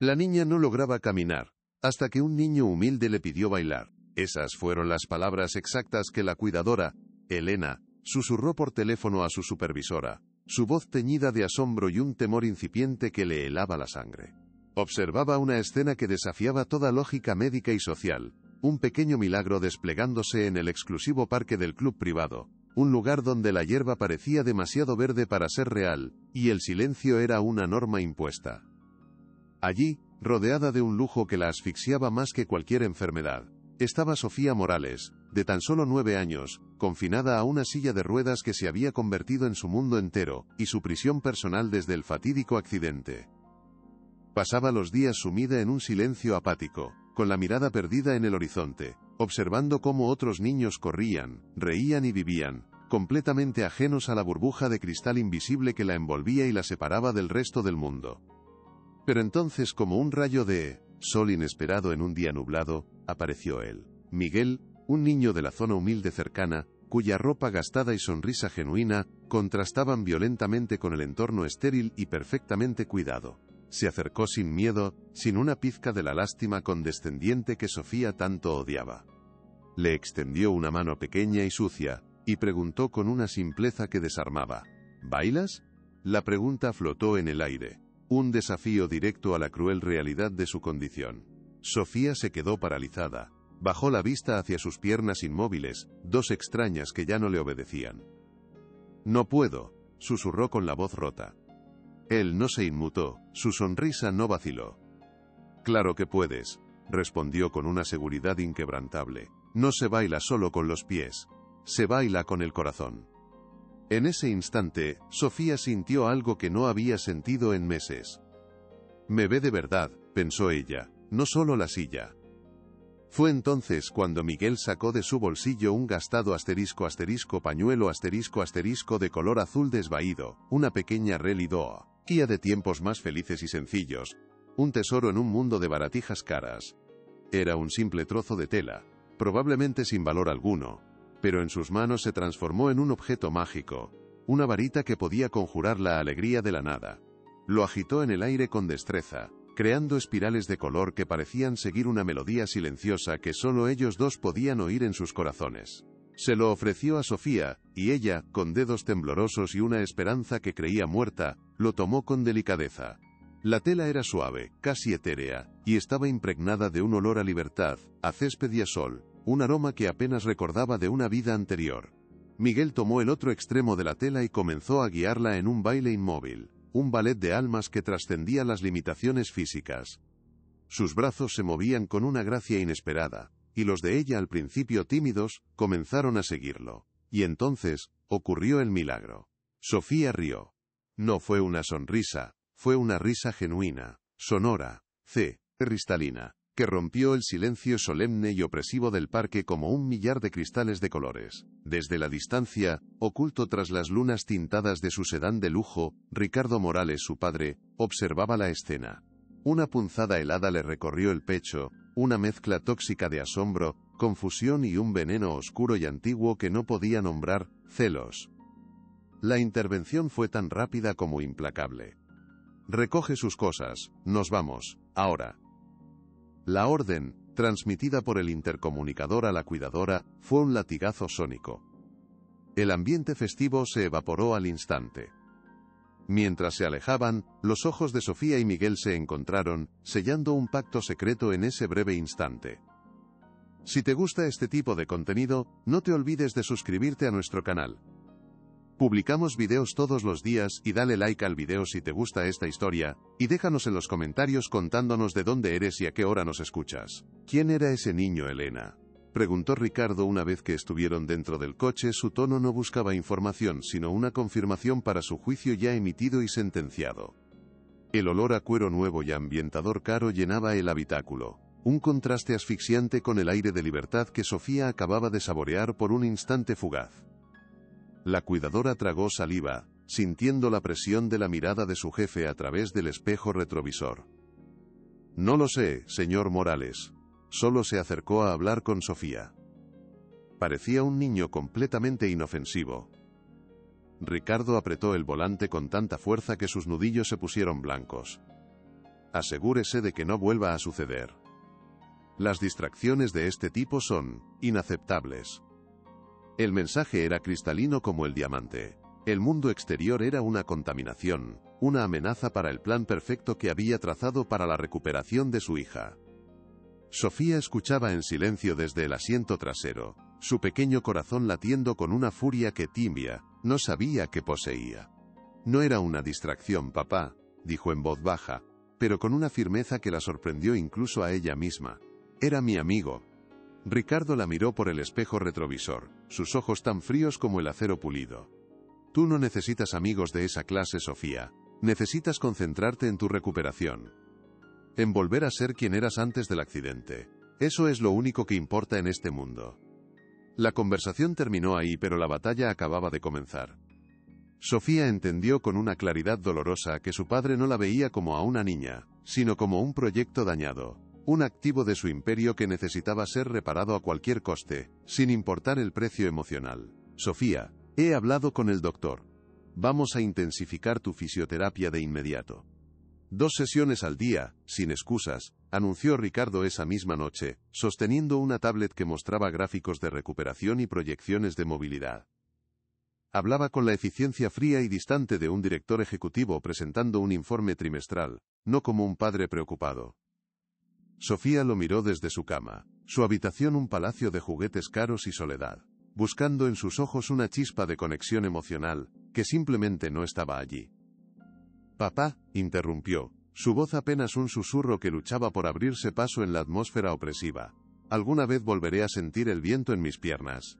La niña no lograba caminar, hasta que un niño humilde le pidió bailar. Esas fueron las palabras exactas que la cuidadora, Elena, susurró por teléfono a su supervisora, su voz teñida de asombro y un temor incipiente que le helaba la sangre. Observaba una escena que desafiaba toda lógica médica y social, un pequeño milagro desplegándose en el exclusivo parque del club privado, un lugar donde la hierba parecía demasiado verde para ser real, y el silencio era una norma impuesta. Allí, rodeada de un lujo que la asfixiaba más que cualquier enfermedad, estaba Sofía Morales, de tan solo 9 años, confinada a una silla de ruedas que se había convertido en su mundo entero, y su prisión personal desde el fatídico accidente. Pasaba los días sumida en un silencio apático, con la mirada perdida en el horizonte, observando cómo otros niños corrían, reían y vivían, completamente ajenos a la burbuja de cristal invisible que la envolvía y la separaba del resto del mundo. Pero entonces, como un rayo de sol inesperado en un día nublado, apareció él. Miguel, un niño de la zona humilde cercana, cuya ropa gastada y sonrisa genuina contrastaban violentamente con el entorno estéril y perfectamente cuidado. Se acercó sin miedo, sin una pizca de la lástima condescendiente que Sofía tanto odiaba. Le extendió una mano pequeña y sucia, y preguntó con una simpleza que desarmaba: ¿bailas? La pregunta flotó en el aire, un desafío directo a la cruel realidad de su condición. Sofía se quedó paralizada, bajó la vista hacia sus piernas inmóviles, dos extrañas que ya no le obedecían. No puedo, susurró con la voz rota. Él no se inmutó, su sonrisa no vaciló. Claro que puedes, respondió con una seguridad inquebrantable. No se baila solo con los pies, se baila con el corazón. En ese instante, Sofía sintió algo que no había sentido en meses. Me ve de verdad, pensó ella, no solo la silla. Fue entonces cuando Miguel sacó de su bolsillo un gastado pañuelo de color azul desvaído, una pequeña Rally Doa, guía de tiempos más felices y sencillos, un tesoro en un mundo de baratijas caras. Era un simple trozo de tela, probablemente sin valor alguno, pero en sus manos se transformó en un objeto mágico, una varita que podía conjurar la alegría de la nada. Lo agitó en el aire con destreza, creando espirales de color que parecían seguir una melodía silenciosa que solo ellos dos podían oír en sus corazones. Se lo ofreció a Sofía, y ella, con dedos temblorosos y una esperanza que creía muerta, lo tomó con delicadeza. La tela era suave, casi etérea, y estaba impregnada de un olor a libertad, a césped y a sol, un aroma que apenas recordaba de una vida anterior. Miguel tomó el otro extremo de la tela y comenzó a guiarla en un baile inmóvil, un ballet de almas que trascendía las limitaciones físicas. Sus brazos se movían con una gracia inesperada, y los de ella, al principio tímidos, comenzaron a seguirlo. Y entonces, ocurrió el milagro. Sofía rió. No fue una sonrisa, fue una risa genuina, sonora, cristalina, que rompió el silencio solemne y opresivo del parque como un millar de cristales de colores. Desde la distancia, oculto tras las lunas tintadas de su sedán de lujo, Ricardo Morales, su padre, observaba la escena. Una punzada helada le recorrió el pecho, una mezcla tóxica de asombro, confusión y un veneno oscuro y antiguo que no podía nombrar: celos. La intervención fue tan rápida como implacable. Recoge sus cosas, nos vamos, ahora. La orden, transmitida por el intercomunicador a la cuidadora, fue un latigazo sónico. El ambiente festivo se evaporó al instante. Mientras se alejaban, los ojos de Sofía y Miguel se encontraron, sellando un pacto secreto en ese breve instante. Si te gusta este tipo de contenido, no te olvides de suscribirte a nuestro canal. Publicamos videos todos los días y dale like al video si te gusta esta historia, y déjanos en los comentarios contándonos de dónde eres y a qué hora nos escuchas. ¿Quién era ese niño, Elena?, preguntó Ricardo una vez que estuvieron dentro del coche. Su tono no buscaba información sino una confirmación para su juicio ya emitido y sentenciado. El olor a cuero nuevo y ambientador caro llenaba el habitáculo, un contraste asfixiante con el aire de libertad que Sofía acababa de saborear por un instante fugaz. La cuidadora tragó saliva, sintiendo la presión de la mirada de su jefe a través del espejo retrovisor. No lo sé, señor Morales. Solo se acercó a hablar con Sofía. Parecía un niño completamente inofensivo. Ricardo apretó el volante con tanta fuerza que sus nudillos se pusieron blancos. Asegúrese de que no vuelva a suceder. Las distracciones de este tipo son inaceptables. El mensaje era cristalino como el diamante. El mundo exterior era una contaminación, una amenaza para el plan perfecto que había trazado para la recuperación de su hija. Sofía escuchaba en silencio desde el asiento trasero, su pequeño corazón latiendo con una furia que Timia no sabía que poseía. No era una distracción, papá, dijo en voz baja, pero con una firmeza que la sorprendió incluso a ella misma. Era mi amigo. Ricardo la miró por el espejo retrovisor, sus ojos tan fríos como el acero pulido. Tú no necesitas amigos de esa clase, Sofía. Necesitas concentrarte en tu recuperación. En volver a ser quien eras antes del accidente. Eso es lo único que importa en este mundo. La conversación terminó ahí, pero la batalla acababa de comenzar. Sofía entendió con una claridad dolorosa que su padre no la veía como a una niña, sino como un proyecto dañado, un activo de su imperio que necesitaba ser reparado a cualquier coste, sin importar el precio emocional. Sofía, he hablado con el doctor. Vamos a intensificar tu fisioterapia de inmediato. 2 sesiones al día, sin excusas, anunció Ricardo esa misma noche, sosteniendo una tablet que mostraba gráficos de recuperación y proyecciones de movilidad. Hablaba con la eficiencia fría y distante de un director ejecutivo presentando un informe trimestral, no como un padre preocupado. Sofía lo miró desde su cama, su habitación un palacio de juguetes caros y soledad, buscando en sus ojos una chispa de conexión emocional, que simplemente no estaba allí. Papá, interrumpió, su voz apenas un susurro que luchaba por abrirse paso en la atmósfera opresiva. Alguna vez volveré a sentir el viento en mis piernas.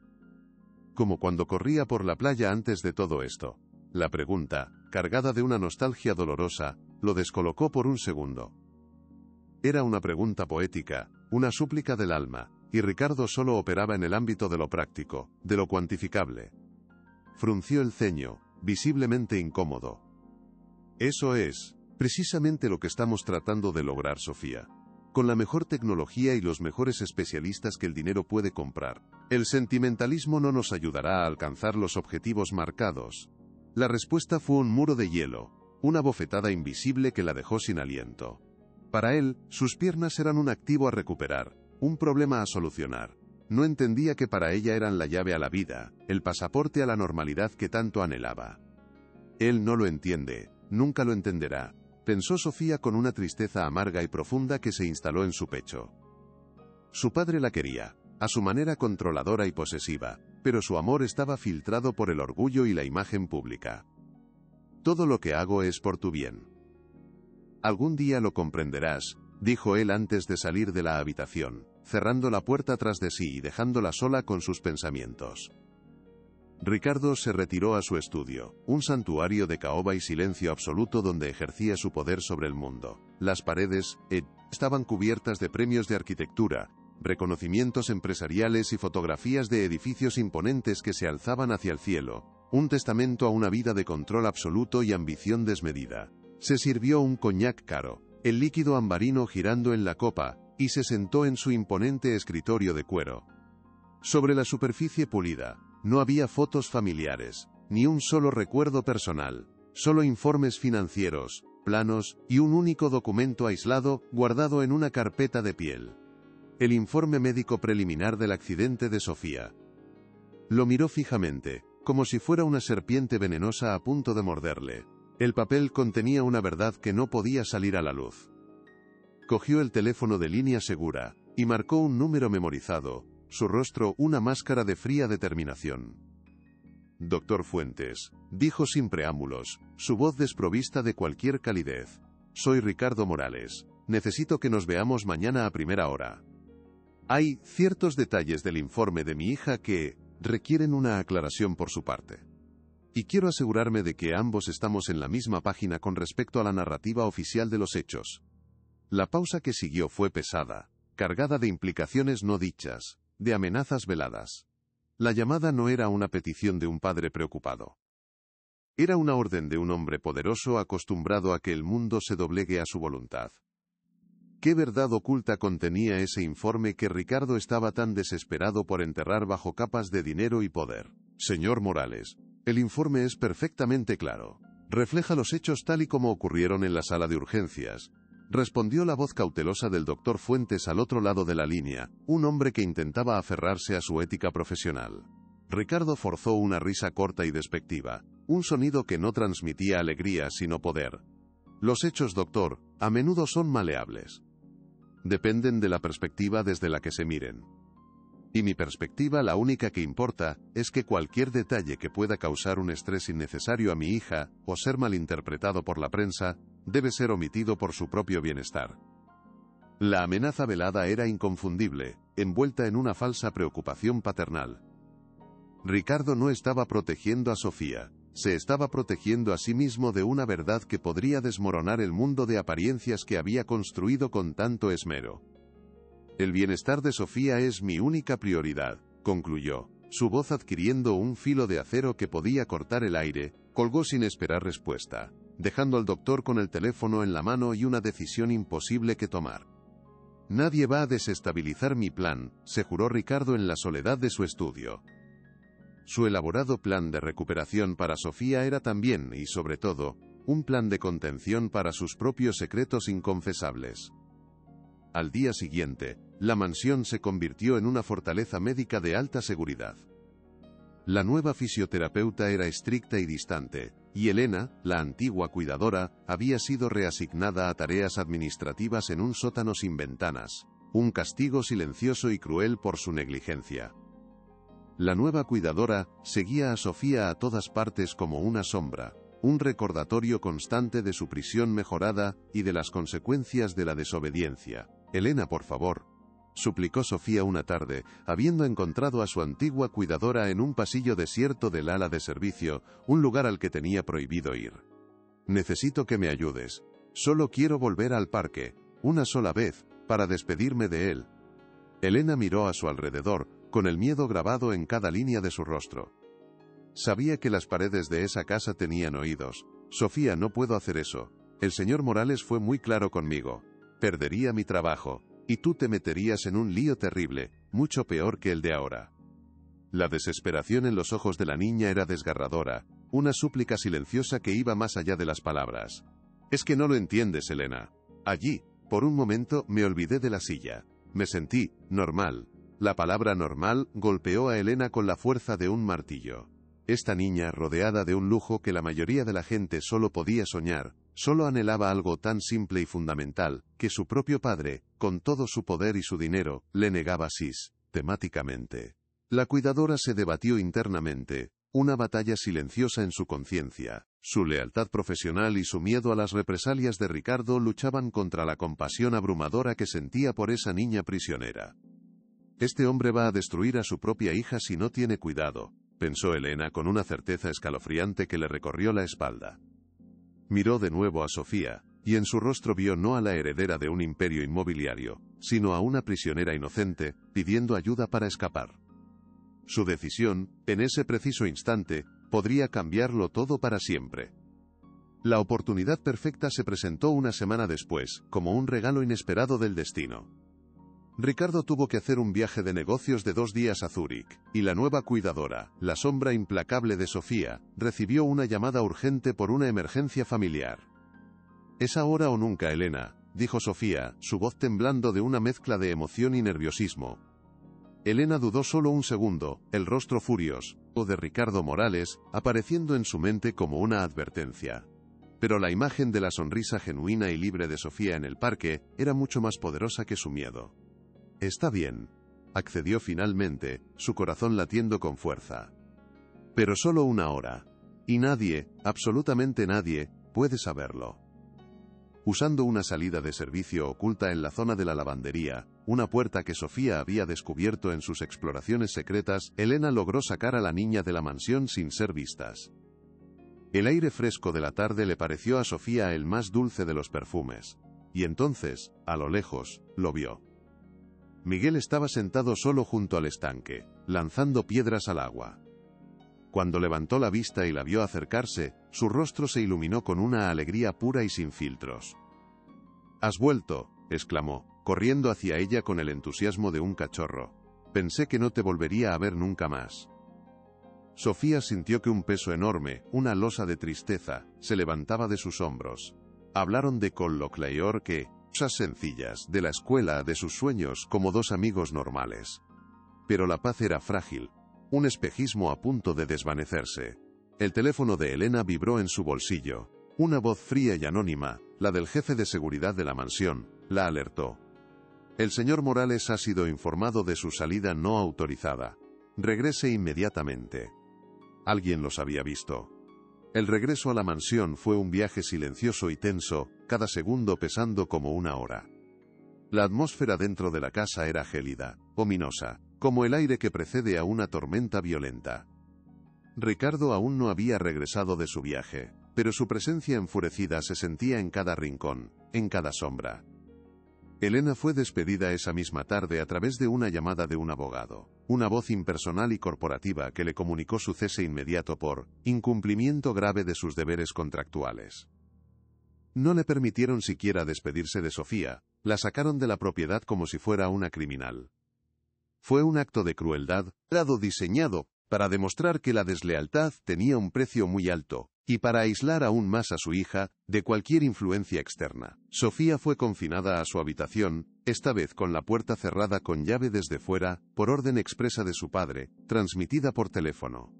Como cuando corría por la playa antes de todo esto. La pregunta, cargada de una nostalgia dolorosa, lo descolocó por un segundo. Era una pregunta poética, una súplica del alma, y Ricardo solo operaba en el ámbito de lo práctico, de lo cuantificable. Frunció el ceño, visiblemente incómodo. Eso es, precisamente lo que estamos tratando de lograr, Sofía. Con la mejor tecnología y los mejores especialistas que el dinero puede comprar. El sentimentalismo no nos ayudará a alcanzar los objetivos marcados. La respuesta fue un muro de hielo, una bofetada invisible que la dejó sin aliento. Para él, sus piernas eran un activo a recuperar, un problema a solucionar. No entendía que para ella eran la llave a la vida, el pasaporte a la normalidad que tanto anhelaba. Él no lo entiende, nunca lo entenderá, pensó Sofía con una tristeza amarga y profunda que se instaló en su pecho. Su padre la quería, a su manera controladora y posesiva, pero su amor estaba filtrado por el orgullo y la imagen pública. Todo lo que hago es por tu bien. Algún día lo comprenderás, dijo él antes de salir de la habitación, cerrando la puerta tras de sí y dejándola sola con sus pensamientos. Ricardo se retiró a su estudio, un santuario de caoba y silencio absoluto donde ejercía su poder sobre el mundo. Las paredes estaban cubiertas de premios de arquitectura, reconocimientos empresariales y fotografías de edificios imponentes que se alzaban hacia el cielo, un testamento a una vida de control absoluto y ambición desmedida. Se sirvió un coñac caro, el líquido ambarino girando en la copa, y se sentó en su imponente escritorio de cuero. Sobre la superficie pulida, no había fotos familiares, ni un solo recuerdo personal, solo informes financieros, planos, y un único documento aislado, guardado en una carpeta de piel. El informe médico preliminar del accidente de Sofía. Lo miró fijamente, como si fuera una serpiente venenosa a punto de morderle. El papel contenía una verdad que no podía salir a la luz. Cogió el teléfono de línea segura, y marcó un número memorizado, su rostro una máscara de fría determinación. Doctor Fuentes, dijo sin preámbulos, su voz desprovista de cualquier calidez. Soy Ricardo Morales. Necesito que nos veamos mañana a primera hora. Hay ciertos detalles del informe de mi hija que requieren una aclaración por su parte. Y quiero asegurarme de que ambos estamos en la misma página con respecto a la narrativa oficial de los hechos. La pausa que siguió fue pesada, cargada de implicaciones no dichas, de amenazas veladas. La llamada no era una petición de un padre preocupado. Era una orden de un hombre poderoso acostumbrado a que el mundo se doblegue a su voluntad. ¿Qué verdad oculta contenía ese informe que Ricardo estaba tan desesperado por enterrar bajo capas de dinero y poder? Señor Morales, el informe es perfectamente claro. Refleja los hechos tal y como ocurrieron en la sala de urgencias. respondió la voz cautelosa del doctor Fuentes al otro lado de la línea, un hombre que intentaba aferrarse a su ética profesional. Ricardo forzó una risa corta y despectiva, un sonido que no transmitía alegría sino poder. Los hechos, doctor, a menudo son maleables. Dependen de la perspectiva desde la que se miren. Y mi perspectiva, la única que importa, es que cualquier detalle que pueda causar un estrés innecesario a mi hija, o ser malinterpretado por la prensa, debe ser omitido por su propio bienestar. La amenaza velada era inconfundible, envuelta en una falsa preocupación paternal. Ricardo no estaba protegiendo a Sofía, se estaba protegiendo a sí mismo de una verdad que podría desmoronar el mundo de apariencias que había construido con tanto esmero. El bienestar de Sofía es mi única prioridad, concluyó, su voz adquiriendo un filo de acero que podía cortar el aire. Colgó sin esperar respuesta, dejando al doctor con el teléfono en la mano y una decisión imposible que tomar. Nadie va a desestabilizar mi plan, se juró Ricardo en la soledad de su estudio. Su elaborado plan de recuperación para Sofía era también, y sobre todo, un plan de contención para sus propios secretos inconfesables. Al día siguiente, la mansión se convirtió en una fortaleza médica de alta seguridad. La nueva fisioterapeuta era estricta y distante, y Elena, la antigua cuidadora, había sido reasignada a tareas administrativas en un sótano sin ventanas, un castigo silencioso y cruel por su negligencia. La nueva cuidadora seguía a Sofía a todas partes como una sombra, un recordatorio constante de su prisión mejorada y de las consecuencias de la desobediencia. Elena, por favor, suplicó Sofía una tarde, habiendo encontrado a su antigua cuidadora en un pasillo desierto del ala de servicio, un lugar al que tenía prohibido ir. Necesito que me ayudes. Solo quiero volver al parque, una sola vez, para despedirme de él. Elena miró a su alrededor, con el miedo grabado en cada línea de su rostro. Sabía que las paredes de esa casa tenían oídos. Sofía, no puedo hacer eso. El señor Morales fue muy claro conmigo. Perdería mi trabajo, y tú te meterías en un lío terrible, mucho peor que el de ahora. La desesperación en los ojos de la niña era desgarradora, una súplica silenciosa que iba más allá de las palabras. Es que no lo entiendes, Elena. Allí, por un momento, me olvidé de la silla. Me sentí normal. La palabra normal golpeó a Elena con la fuerza de un martillo. Esta niña, rodeada de un lujo que la mayoría de la gente solo podía soñar, solo anhelaba algo tan simple y fundamental, que su propio padre, con todo su poder y su dinero, le negaba sistemáticamente. La cuidadora se debatió internamente, una batalla silenciosa en su conciencia. Su lealtad profesional y su miedo a las represalias de Ricardo luchaban contra la compasión abrumadora que sentía por esa niña prisionera. Este hombre va a destruir a su propia hija si no tiene cuidado, pensó Elena con una certeza escalofriante que le recorrió la espalda. Miró de nuevo a Sofía, y en su rostro vio no a la heredera de un imperio inmobiliario, sino a una prisionera inocente, pidiendo ayuda para escapar. Su decisión, en ese preciso instante, podría cambiarlo todo para siempre. La oportunidad perfecta se presentó una semana después, como un regalo inesperado del destino. Ricardo tuvo que hacer un viaje de negocios de 2 días a Zúrich, y la nueva cuidadora, la sombra implacable de Sofía, recibió una llamada urgente por una emergencia familiar. «Es ahora o nunca, Elena», dijo Sofía, su voz temblando de una mezcla de emoción y nerviosismo. Elena dudó solo un segundo, el rostro furioso de Ricardo Morales, apareciendo en su mente como una advertencia. Pero la imagen de la sonrisa genuina y libre de Sofía en el parque era mucho más poderosa que su miedo. «Está bien», accedió finalmente, su corazón latiendo con fuerza. «Pero solo 1 hora. Y nadie, absolutamente nadie, puede saberlo». Usando una salida de servicio oculta en la zona de la lavandería, una puerta que Sofía había descubierto en sus exploraciones secretas, Elena logró sacar a la niña de la mansión sin ser vistas. El aire fresco de la tarde le pareció a Sofía el más dulce de los perfumes. Y entonces, a lo lejos, lo vio. Miguel estaba sentado solo junto al estanque, lanzando piedras al agua. Cuando levantó la vista y la vio acercarse, su rostro se iluminó con una alegría pura y sin filtros. «¿Has vuelto?», exclamó, corriendo hacia ella con el entusiasmo de un cachorro. «Pensé que no te volvería a ver nunca más». Sofía sintió que un peso enorme, una losa de tristeza, se levantaba de sus hombros. Hablaron de Col Lockleyor que, Cosas sencillas, de la escuela, de sus sueños, como dos amigos normales. Pero la paz era frágil, un espejismo a punto de desvanecerse. El teléfono de Elena vibró en su bolsillo. Una voz fría y anónima, la del jefe de seguridad de la mansión, la alertó. El señor Morales ha sido informado de su salida no autorizada. Regrese inmediatamente. Alguien los había visto. El regreso a la mansión fue un viaje silencioso y tenso, cada segundo pesando como una hora. La atmósfera dentro de la casa era gélida, ominosa, como el aire que precede a una tormenta violenta. Ricardo aún no había regresado de su viaje, pero su presencia enfurecida se sentía en cada rincón, en cada sombra. Elena fue despedida esa misma tarde a través de una llamada de un abogado, una voz impersonal y corporativa que le comunicó su cese inmediato por incumplimiento grave de sus deberes contractuales. No le permitieron siquiera despedirse de Sofía, la sacaron de la propiedad como si fuera una criminal. Fue un acto de crueldad, diseñado para demostrar que la deslealtad tenía un precio muy alto, y para aislar aún más a su hija de cualquier influencia externa. Sofía fue confinada a su habitación, esta vez con la puerta cerrada con llave desde fuera, por orden expresa de su padre, transmitida por teléfono.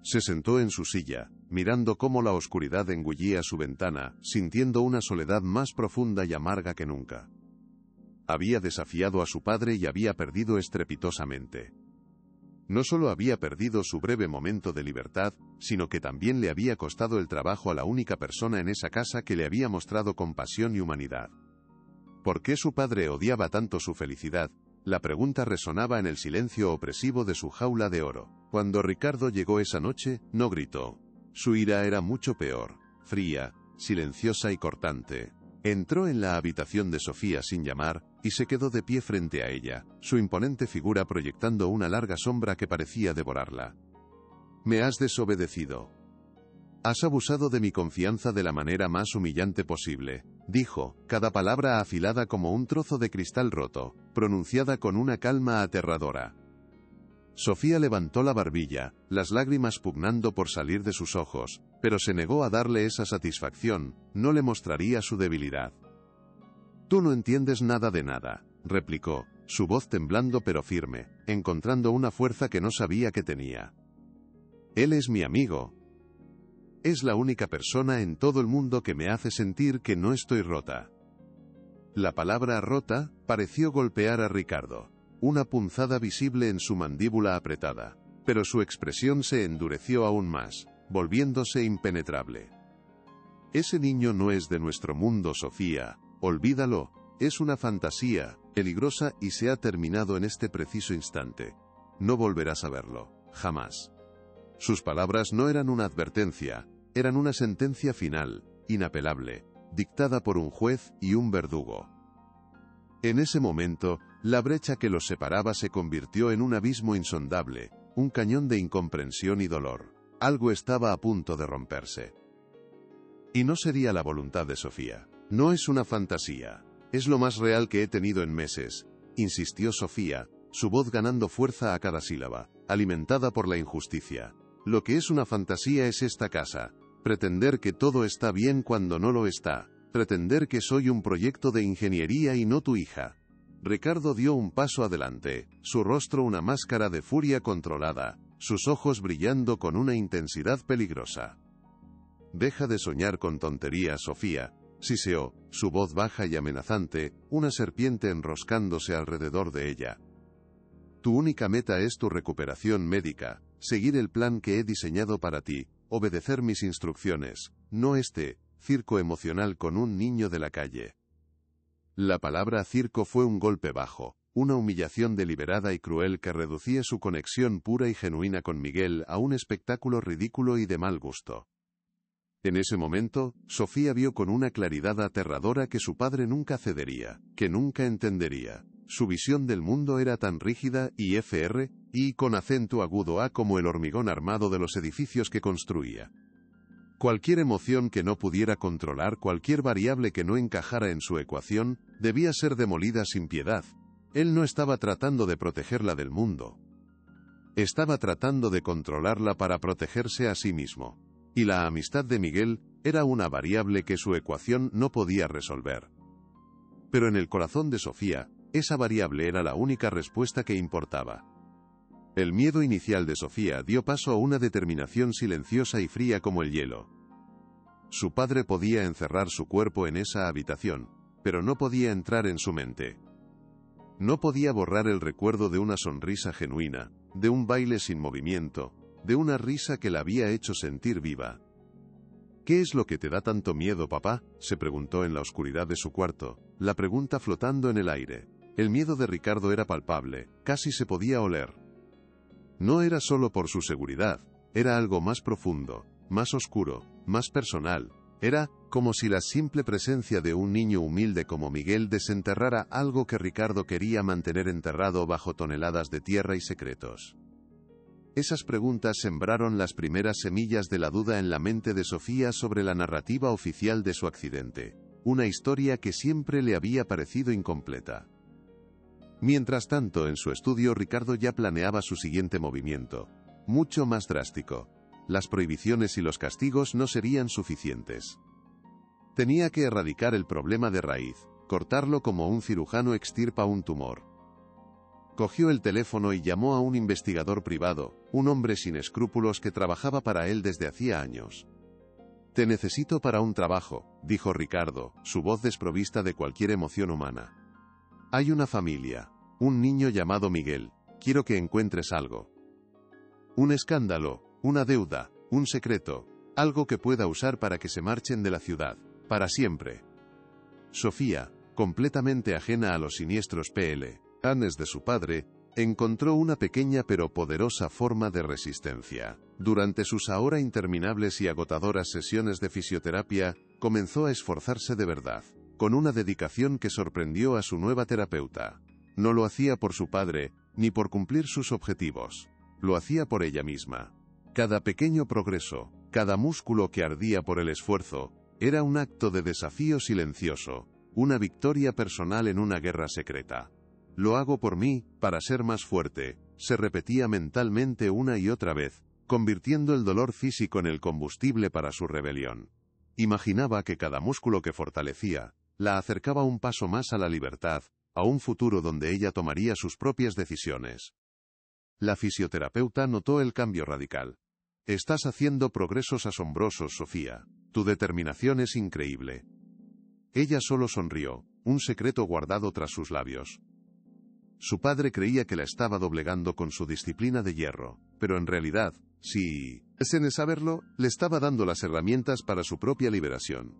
Se sentó en su silla, mirando cómo la oscuridad engullía su ventana, sintiendo una soledad más profunda y amarga que nunca. Había desafiado a su padre y había perdido estrepitosamente. No solo había perdido su breve momento de libertad, sino que también le había costado el trabajo a la única persona en esa casa que le había mostrado compasión y humanidad. ¿Por qué su padre odiaba tanto su felicidad? La pregunta resonaba en el silencio opresivo de su jaula de oro. Cuando Ricardo llegó esa noche, no gritó. Su ira era mucho peor, fría, silenciosa y cortante. Entró en la habitación de Sofía sin llamar, y se quedó de pie frente a ella, su imponente figura proyectando una larga sombra que parecía devorarla. «Me has desobedecido. Has abusado de mi confianza de la manera más humillante posible», dijo, cada palabra afilada como un trozo de cristal roto, pronunciada con una calma aterradora. Sofía levantó la barbilla, las lágrimas pugnando por salir de sus ojos, pero se negó a darle esa satisfacción, no le mostraría su debilidad. «Tú no entiendes nada de nada», replicó, su voz temblando pero firme, encontrando una fuerza que no sabía que tenía. «Él es mi amigo. Es la única persona en todo el mundo que me hace sentir que no estoy rota». La palabra rota pareció golpear a Ricardo. Una punzada visible en su mandíbula apretada, pero su expresión se endureció aún más, volviéndose impenetrable. «Ese niño no es de nuestro mundo, Sofía, olvídalo, es una fantasía, peligrosa y se ha terminado en este preciso instante. No volverás a verlo, jamás». Sus palabras no eran una advertencia, eran una sentencia final, inapelable, dictada por un juez y un verdugo. En ese momento, la brecha que los separaba se convirtió en un abismo insondable, un cañón de incomprensión y dolor. Algo estaba a punto de romperse. Y no sería la voluntad de Sofía. «No es una fantasía, es lo más real que he tenido en meses», insistió Sofía, su voz ganando fuerza a cada sílaba, alimentada por la injusticia. «Lo que es una fantasía es esta casa, pretender que todo está bien cuando no lo está, pretender que soy un proyecto de ingeniería y no tu hija». Ricardo dio un paso adelante, su rostro una máscara de furia controlada, sus ojos brillando con una intensidad peligrosa. «Deja de soñar con tonterías, Sofía», siseó, su voz baja y amenazante, una serpiente enroscándose alrededor de ella. «Tu única meta es tu recuperación médica, seguir el plan que he diseñado para ti, obedecer mis instrucciones, no este circo emocional con un niño de la calle». La palabra circo fue un golpe bajo, una humillación deliberada y cruel que reducía su conexión pura y genuina con Miguel a un espectáculo ridículo y de mal gusto. En ese momento, Sofía vio con una claridad aterradora que su padre nunca cedería, que nunca entendería. Su visión del mundo era tan rígida y con acento agudo como el hormigón armado de los edificios que construía. Cualquier emoción que no pudiera controlar, cualquier variable que no encajara en su ecuación, debía ser demolida sin piedad. Él no estaba tratando de protegerla del mundo. Estaba tratando de controlarla para protegerse a sí mismo. Y la amistad de Miguel era una variable que su ecuación no podía resolver. Pero en el corazón de Sofía, esa variable era la única respuesta que importaba. El miedo inicial de Sofía dio paso a una determinación silenciosa y fría como el hielo. Su padre podía encerrar su cuerpo en esa habitación, pero no podía entrar en su mente. No podía borrar el recuerdo de una sonrisa genuina, de un baile sin movimiento, de una risa que la había hecho sentir viva. ¿Qué es lo que te da tanto miedo, papá?, se preguntó en la oscuridad de su cuarto, la pregunta flotando en el aire. El miedo de Ricardo era palpable, casi se podía oler. No era solo por su seguridad, era algo más profundo, más oscuro, más personal. Era como si la simple presencia de un niño humilde como Miguel desenterrara algo que Ricardo quería mantener enterrado bajo toneladas de tierra y secretos. Esas preguntas sembraron las primeras semillas de la duda en la mente de Sofía sobre la narrativa oficial de su accidente, una historia que siempre le había parecido incompleta. Mientras tanto, en su estudio, Ricardo ya planeaba su siguiente movimiento, mucho más drástico. Las prohibiciones y los castigos no serían suficientes. Tenía que erradicar el problema de raíz, cortarlo como un cirujano extirpa un tumor. Cogió el teléfono y llamó a un investigador privado, un hombre sin escrúpulos que trabajaba para él desde hacía años. «Te necesito para un trabajo», dijo Ricardo, su voz desprovista de cualquier emoción humana. «Hay una familia, un niño llamado Miguel, quiero que encuentres algo. Un escándalo, una deuda, un secreto, algo que pueda usar para que se marchen de la ciudad, para siempre». Sofía, completamente ajena a los siniestros planes de su padre, encontró una pequeña pero poderosa forma de resistencia. Durante sus ahora interminables y agotadoras sesiones de fisioterapia, comenzó a esforzarse de verdad, con una dedicación que sorprendió a su nueva terapeuta. No lo hacía por su padre, ni por cumplir sus objetivos. Lo hacía por ella misma. Cada pequeño progreso, cada músculo que ardía por el esfuerzo, era un acto de desafío silencioso, una victoria personal en una guerra secreta. «Lo hago por mí, para ser más fuerte», se repetía mentalmente una y otra vez, convirtiendo el dolor físico en el combustible para su rebelión. Imaginaba que cada músculo que fortalecía, la acercaba un paso más a la libertad, a un futuro donde ella tomaría sus propias decisiones. La fisioterapeuta notó el cambio radical. «Estás haciendo progresos asombrosos, Sofía. Tu determinación es increíble». Ella solo sonrió, un secreto guardado tras sus labios. Su padre creía que la estaba doblegando con su disciplina de hierro, pero en realidad, sin saberlo, le estaba dando las herramientas para su propia liberación.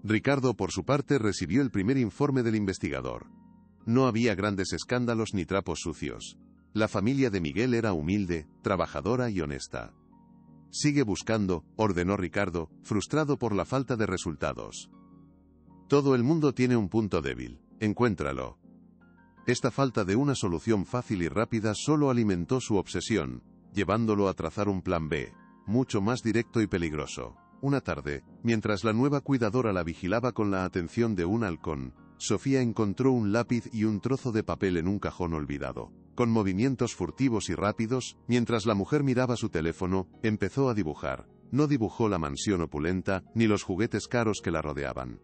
Ricardo, por su parte, recibió el primer informe del investigador. No había grandes escándalos ni trapos sucios. La familia de Miguel era humilde, trabajadora y honesta. «Sigue buscando», ordenó Ricardo, frustrado por la falta de resultados. «Todo el mundo tiene un punto débil, encuéntralo». Esta falta de una solución fácil y rápida solo alimentó su obsesión, llevándolo a trazar un plan B, mucho más directo y peligroso. Una tarde, mientras la nueva cuidadora la vigilaba con la atención de un halcón, Sofía encontró un lápiz y un trozo de papel en un cajón olvidado. Con movimientos furtivos y rápidos, mientras la mujer miraba su teléfono, empezó a dibujar. No dibujó la mansión opulenta, ni los juguetes caros que la rodeaban.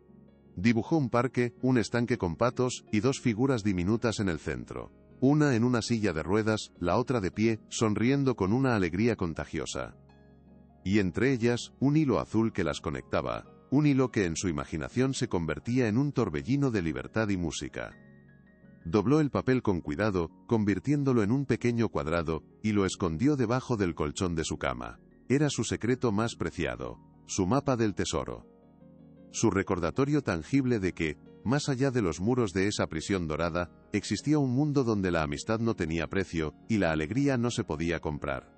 Dibujó un parque, un estanque con patos, y dos figuras diminutas en el centro. Una en una silla de ruedas, la otra de pie, sonriendo con una alegría contagiosa. Y entre ellas, un hilo azul que las conectaba, un hilo que en su imaginación se convertía en un torbellino de libertad y música. Dobló el papel con cuidado, convirtiéndolo en un pequeño cuadrado, y lo escondió debajo del colchón de su cama. Era su secreto más preciado, su mapa del tesoro. Su recordatorio tangible de que, más allá de los muros de esa prisión dorada, existía un mundo donde la amistad no tenía precio, y la alegría no se podía comprar.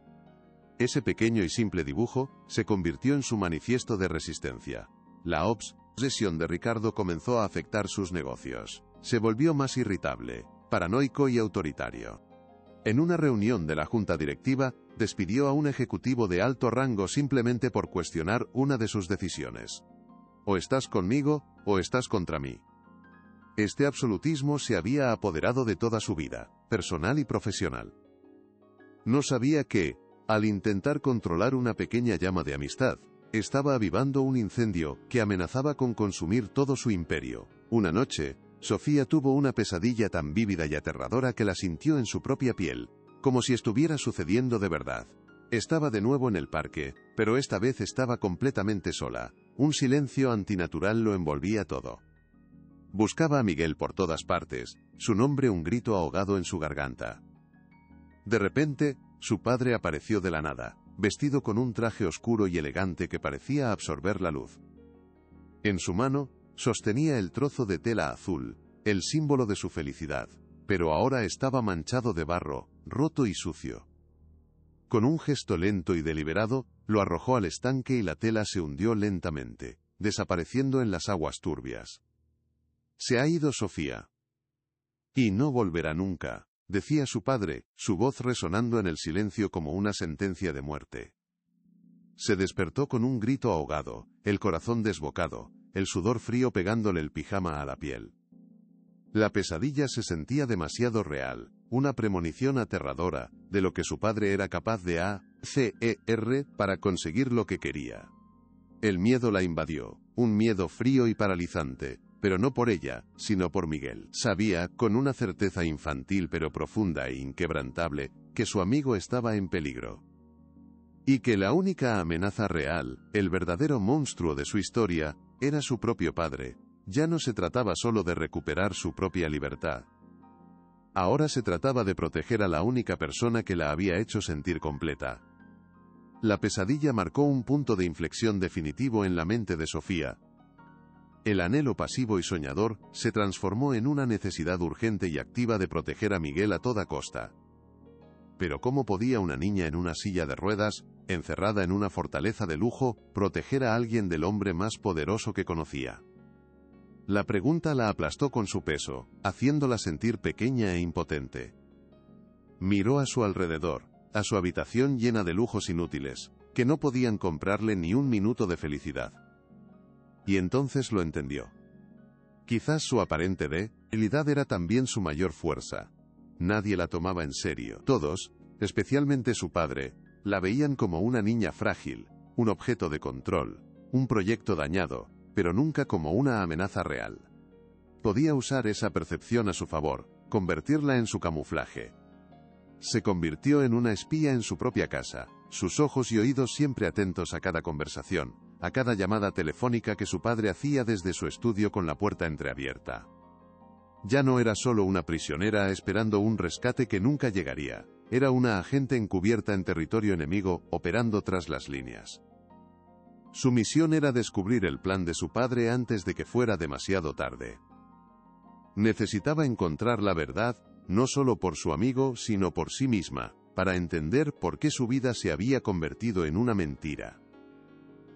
Ese pequeño y simple dibujo, se convirtió en su manifiesto de resistencia. La obsesión de Ricardo comenzó a afectar sus negocios. Se volvió más irritable, paranoico y autoritario. En una reunión de la junta directiva, despidió a un ejecutivo de alto rango simplemente por cuestionar una de sus decisiones. «O estás conmigo, o estás contra mí». Este absolutismo se había apoderado de toda su vida, personal y profesional. No sabía que, al intentar controlar una pequeña llama de amistad, estaba avivando un incendio que amenazaba con consumir todo su imperio. Una noche, Sofía tuvo una pesadilla tan vívida y aterradora que la sintió en su propia piel, como si estuviera sucediendo de verdad. Estaba de nuevo en el parque, pero esta vez estaba completamente sola. Un silencio antinatural lo envolvía todo. Buscaba a Miguel por todas partes, su nombre un grito ahogado en su garganta. De repente, su padre apareció de la nada, vestido con un traje oscuro y elegante que parecía absorber la luz. En su mano, sostenía el trozo de tela azul, el símbolo de su felicidad, pero ahora estaba manchado de barro, roto y sucio. Con un gesto lento y deliberado, lo arrojó al estanque y la tela se hundió lentamente, desapareciendo en las aguas turbias. Se ha ido Sofía. Y no volverá nunca, decía su padre, su voz resonando en el silencio como una sentencia de muerte. Se despertó con un grito ahogado, el corazón desbocado, el sudor frío pegándole el pijama a la piel. La pesadilla se sentía demasiado real, una premonición aterradora, de lo que su padre era capaz de hacer para conseguir lo que quería. El miedo la invadió, un miedo frío y paralizante, pero no por ella, sino por Miguel. Sabía, con una certeza infantil pero profunda e inquebrantable, que su amigo estaba en peligro. Y que la única amenaza real, el verdadero monstruo de su historia, era su propio padre. Ya no se trataba solo de recuperar su propia libertad. Ahora se trataba de proteger a la única persona que la había hecho sentir completa. La pesadilla marcó un punto de inflexión definitivo en la mente de Sofía. El anhelo pasivo y soñador se transformó en una necesidad urgente y activa de proteger a Miguel a toda costa. Pero ¿cómo podía una niña en una silla de ruedas, encerrada en una fortaleza de lujo, proteger a alguien del hombre más poderoso que conocía? La pregunta la aplastó con su peso, haciéndola sentir pequeña e impotente. Miró a su alrededor, a su habitación llena de lujos inútiles, que no podían comprarle ni un minuto de felicidad. Y entonces lo entendió. Quizás su aparente debilidad era también su mayor fuerza. Nadie la tomaba en serio. Todos, especialmente su padre, la veían como una niña frágil, un objeto de control, un proyecto dañado, pero nunca como una amenaza real. Podía usar esa percepción a su favor, convertirla en su camuflaje. Se convirtió en una espía en su propia casa, sus ojos y oídos siempre atentos a cada conversación, a cada llamada telefónica que su padre hacía desde su estudio con la puerta entreabierta. Ya no era solo una prisionera esperando un rescate que nunca llegaría, era una agente encubierta en territorio enemigo, operando tras las líneas. Su misión era descubrir el plan de su padre antes de que fuera demasiado tarde. Necesitaba encontrar la verdad, no solo por su amigo, sino por sí misma, para entender por qué su vida se había convertido en una mentira.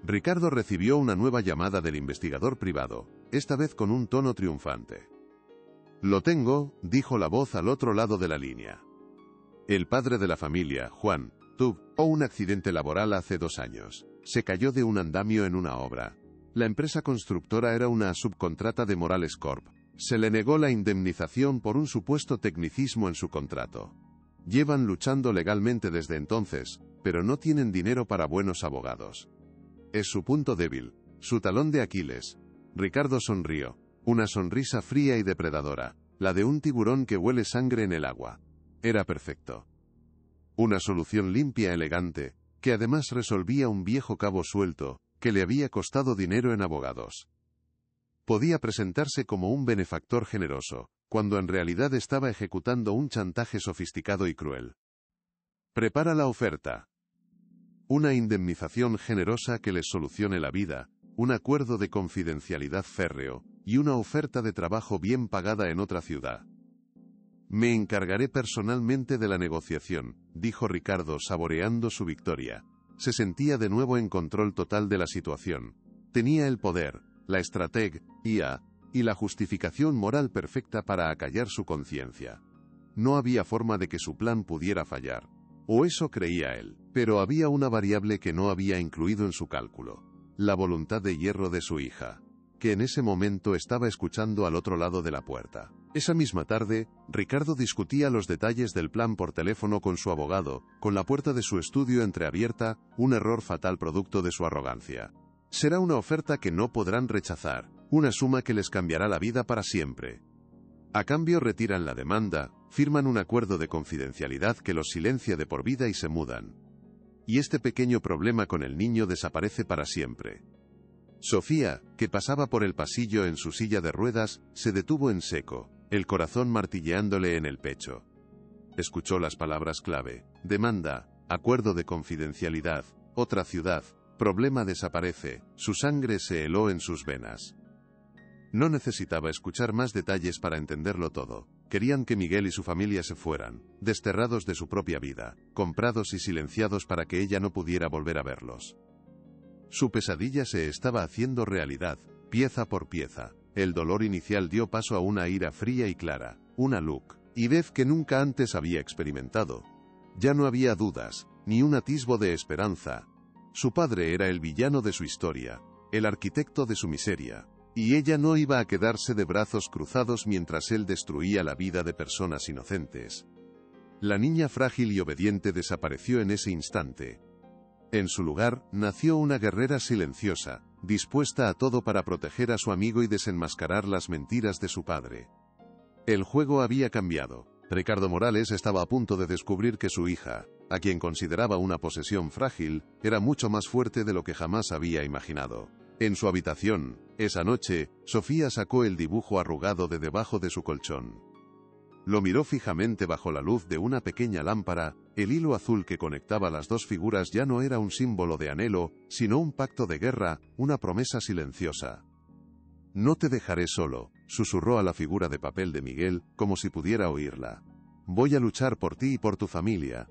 Ricardo recibió una nueva llamada del investigador privado, esta vez con un tono triunfante. «Lo tengo», dijo la voz al otro lado de la línea. El padre de la familia, Juan, tuvo un accidente laboral hace 2 años. Se cayó de un andamio en una obra. La empresa constructora era una subcontrata de Morales Corp. Se le negó la indemnización por un supuesto tecnicismo en su contrato. Llevan luchando legalmente desde entonces, pero no tienen dinero para buenos abogados. Es su punto débil, su talón de Aquiles. Ricardo sonrió, una sonrisa fría y depredadora, la de un tiburón que huele sangre en el agua. Era perfecto. Una solución limpia, elegante, que además resolvía un viejo cabo suelto, que le había costado dinero en abogados. Podía presentarse como un benefactor generoso, cuando en realidad estaba ejecutando un chantaje sofisticado y cruel. Prepara la oferta. Una indemnización generosa que les solucione la vida, un acuerdo de confidencialidad férreo, y una oferta de trabajo bien pagada en otra ciudad. Me encargaré personalmente de la negociación, dijo Ricardo saboreando su victoria. Se sentía de nuevo en control total de la situación. Tenía el poder, la estrategia y la justificación moral perfecta para acallar su conciencia. No había forma de que su plan pudiera fallar. O eso creía él. Pero había una variable que no había incluido en su cálculo. La voluntad de hierro de su hija, que en ese momento estaba escuchando al otro lado de la puerta. Esa misma tarde, Ricardo discutía los detalles del plan por teléfono con su abogado, con la puerta de su estudio entreabierta, un error fatal producto de su arrogancia. Será una oferta que no podrán rechazar, una suma que les cambiará la vida para siempre. A cambio retiran la demanda, firman un acuerdo de confidencialidad que los silencia de por vida y se mudan. Y este pequeño problema con el niño desaparece para siempre. Sofía, que pasaba por el pasillo en su silla de ruedas, se detuvo en seco, el corazón martilleándole en el pecho. Escuchó las palabras clave: demanda, acuerdo de confidencialidad, otra ciudad, problema desaparece. Su sangre se heló en sus venas. No necesitaba escuchar más detalles para entenderlo todo. Querían que Miguel y su familia se fueran, desterrados de su propia vida, comprados y silenciados para que ella no pudiera volver a verlos. Su pesadilla se estaba haciendo realidad, pieza por pieza. El dolor inicial dio paso a una ira fría y clara, una luz y vez que nunca antes había experimentado. Ya no había dudas, ni un atisbo de esperanza. Su padre era el villano de su historia, el arquitecto de su miseria. Y ella no iba a quedarse de brazos cruzados mientras él destruía la vida de personas inocentes. La niña frágil y obediente desapareció en ese instante. En su lugar, nació una guerrera silenciosa, dispuesta a todo para proteger a su amigo y desenmascarar las mentiras de su padre. El juego había cambiado. Ricardo Morales estaba a punto de descubrir que su hija, a quien consideraba una posesión frágil, era mucho más fuerte de lo que jamás había imaginado. En su habitación, esa noche, Sofía sacó el dibujo arrugado de debajo de su colchón. Lo miró fijamente bajo la luz de una pequeña lámpara. El hilo azul que conectaba las dos figuras ya no era un símbolo de anhelo, sino un pacto de guerra, una promesa silenciosa. «No te dejaré solo», susurró a la figura de papel de Miguel, como si pudiera oírla. «Voy a luchar por ti y por tu familia».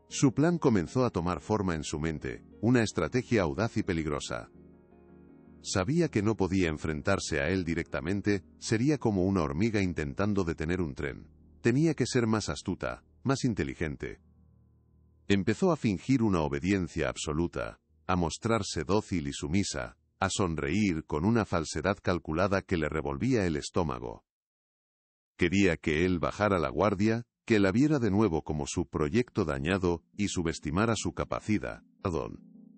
Su plan comenzó a tomar forma en su mente, una estrategia audaz y peligrosa. Sabía que no podía enfrentarse a él directamente, sería como una hormiga intentando detener un tren. Tenía que ser más astuta, más inteligente. Empezó a fingir una obediencia absoluta, a mostrarse dócil y sumisa, a sonreír con una falsedad calculada que le revolvía el estómago. Quería que él bajara la guardia, que la viera de nuevo como su proyecto dañado, y subestimara su capacidad.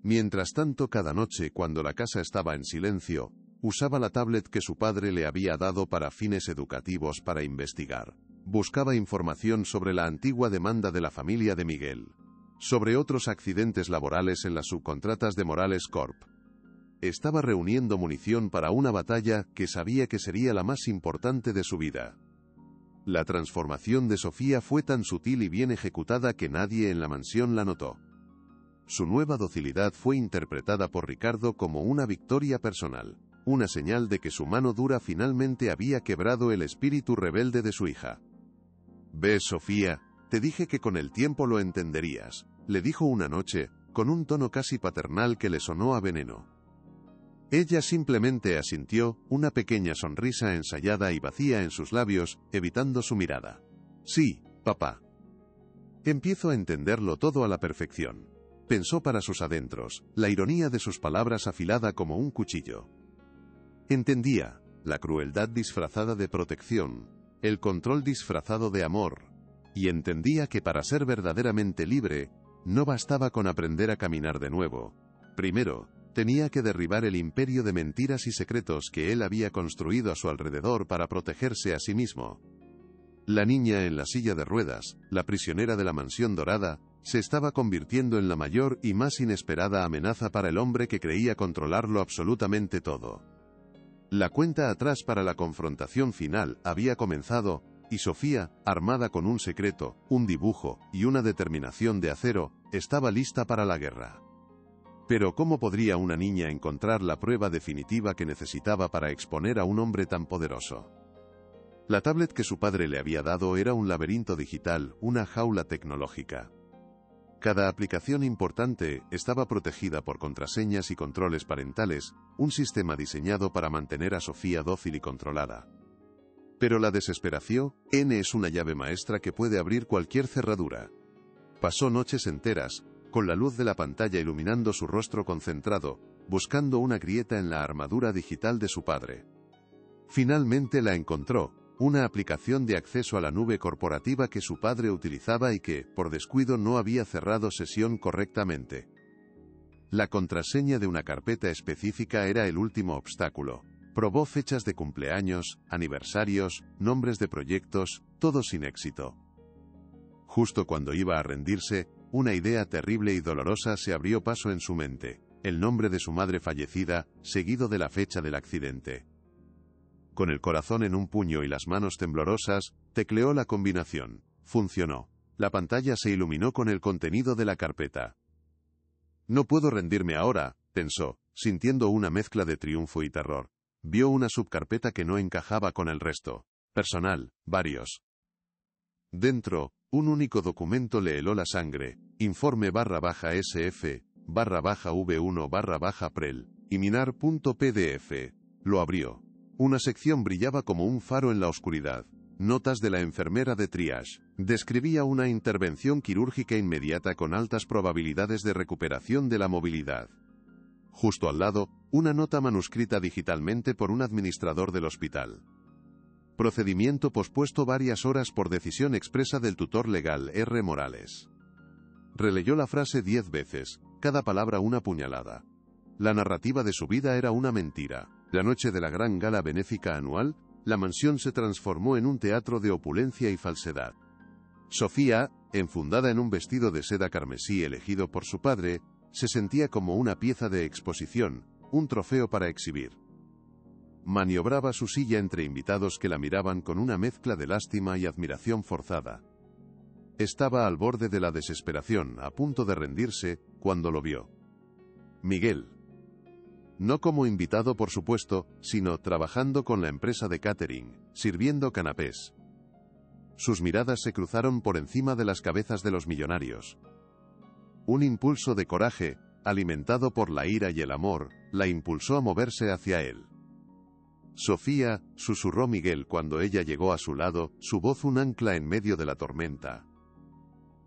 Mientras tanto, cada noche, cuando la casa estaba en silencio, usaba la tablet que su padre le había dado para fines educativos para investigar. Buscaba información sobre la antigua demanda de la familia de Miguel, sobre otros accidentes laborales en las subcontratas de Morales Corp. Estaba reuniendo munición para una batalla que sabía que sería la más importante de su vida. La transformación de Sofía fue tan sutil y bien ejecutada que nadie en la mansión la notó. Su nueva docilidad fue interpretada por Ricardo como una victoria personal, una señal de que su mano dura finalmente había quebrado el espíritu rebelde de su hija. «¿Ves, Sofía? Te dije que con el tiempo lo entenderías», le dijo una noche, con un tono casi paternal que le sonó a veneno. Ella simplemente asintió, una pequeña sonrisa ensayada y vacía en sus labios, evitando su mirada. «Sí, papá. Empiezo a entenderlo todo a la perfección», pensó para sus adentros, la ironía de sus palabras afilada como un cuchillo. Entendía, la crueldad disfrazada de protección, el control disfrazado de amor, y entendía que para ser verdaderamente libre, no bastaba con aprender a caminar de nuevo. Primero, tenía que derribar el imperio de mentiras y secretos que él había construido a su alrededor para protegerse a sí mismo. La niña en la silla de ruedas, la prisionera de la mansión dorada, se estaba convirtiendo en la mayor y más inesperada amenaza para el hombre que creía controlarlo absolutamente todo. La cuenta atrás para la confrontación final había comenzado, y Sofía, armada con un secreto, un dibujo y una determinación de acero, estaba lista para la guerra. Pero ¿cómo podría una niña encontrar la prueba definitiva que necesitaba para exponer a un hombre tan poderoso? La tablet que su padre le había dado era un laberinto digital, una jaula tecnológica. Cada aplicación importante estaba protegida por contraseñas y controles parentales, un sistema diseñado para mantener a Sofía dócil y controlada. Pero la desesperación, es una llave maestra que puede abrir cualquier cerradura. Pasó noches enteras, con la luz de la pantalla iluminando su rostro concentrado, buscando una grieta en la armadura digital de su padre. Finalmente la encontró, una aplicación de acceso a la nube corporativa que su padre utilizaba y que, por descuido, no había cerrado sesión correctamente. La contraseña de una carpeta específica era el último obstáculo. Probó fechas de cumpleaños, aniversarios, nombres de proyectos, todo sin éxito. Justo cuando iba a rendirse, una idea terrible y dolorosa se abrió paso en su mente: el nombre de su madre fallecida, seguido de la fecha del accidente. Con el corazón en un puño y las manos temblorosas, tecleó la combinación. Funcionó. La pantalla se iluminó con el contenido de la carpeta. No puedo rendirme ahora, pensó, sintiendo una mezcla de triunfo y terror. Vio una subcarpeta que no encajaba con el resto. Personal, varios. Dentro, un único documento le heló la sangre: informe/SF/V1/prel, iminar.pdf. Lo abrió. Una sección brillaba como un faro en la oscuridad. Notas de la enfermera de triage. Describía una intervención quirúrgica inmediata con altas probabilidades de recuperación de la movilidad. Justo al lado, una nota manuscrita digitalmente por un administrador del hospital. Procedimiento pospuesto varias horas por decisión expresa del tutor legal R. Morales. Releyó la frase 10 veces, cada palabra una puñalada. La narrativa de su vida era una mentira. La noche de la gran gala benéfica anual, la mansión se transformó en un teatro de opulencia y falsedad. Sofía, enfundada en un vestido de seda carmesí elegido por su padre, se sentía como una pieza de exposición, un trofeo para exhibir. Maniobraba su silla entre invitados que la miraban con una mezcla de lástima y admiración forzada. Estaba al borde de la desesperación, a punto de rendirse, cuando lo vio. Miguel. No como invitado, por supuesto, sino trabajando con la empresa de catering, sirviendo canapés. Sus miradas se cruzaron por encima de las cabezas de los millonarios. Un impulso de coraje, alimentado por la ira y el amor, la impulsó a moverse hacia él. Sofía, susurró Miguel cuando ella llegó a su lado, su voz un ancla en medio de la tormenta.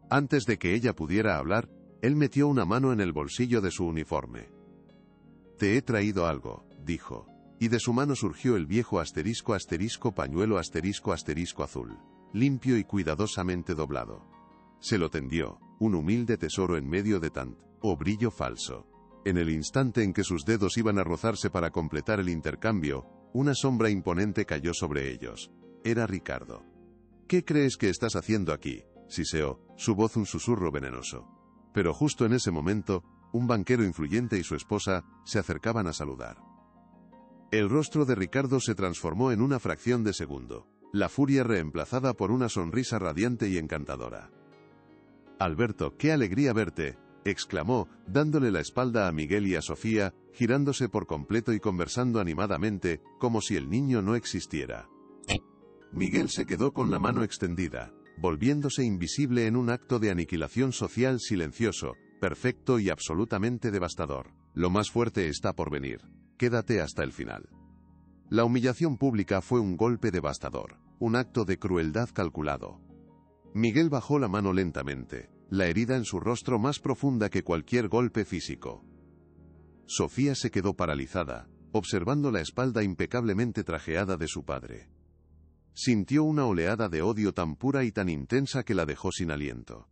Antes de que ella pudiera hablar, él metió una mano en el bolsillo de su uniforme. Te he traído algo, dijo, y de su mano surgió el viejo pañuelo azul, limpio y cuidadosamente doblado. Se lo tendió, un humilde tesoro en medio de brillo falso. En el instante en que sus dedos iban a rozarse para completar el intercambio, una sombra imponente cayó sobre ellos. Era Ricardo. ¿Qué crees que estás haciendo aquí?, siseó, su voz un susurro venenoso. Pero justo en ese momento, un banquero influyente y su esposa se acercaban a saludar. El rostro de Ricardo se transformó en una fracción de segundo, la furia reemplazada por una sonrisa radiante y encantadora. Alberto, qué alegría verte, exclamó, dándole la espalda a Miguel y a Sofía, girándose por completo y conversando animadamente, como si el niño no existiera. Miguel se quedó con la mano extendida, volviéndose invisible en un acto de aniquilación social silencioso, perfecto y absolutamente devastador. Lo más fuerte está por venir. Quédate hasta el final. La humillación pública fue un golpe devastador, un acto de crueldad calculado. Miguel bajó la mano lentamente, la herida en su rostro más profunda que cualquier golpe físico. Sofía se quedó paralizada, observando la espalda impecablemente trajeada de su padre. Sintió una oleada de odio tan pura y tan intensa que la dejó sin aliento.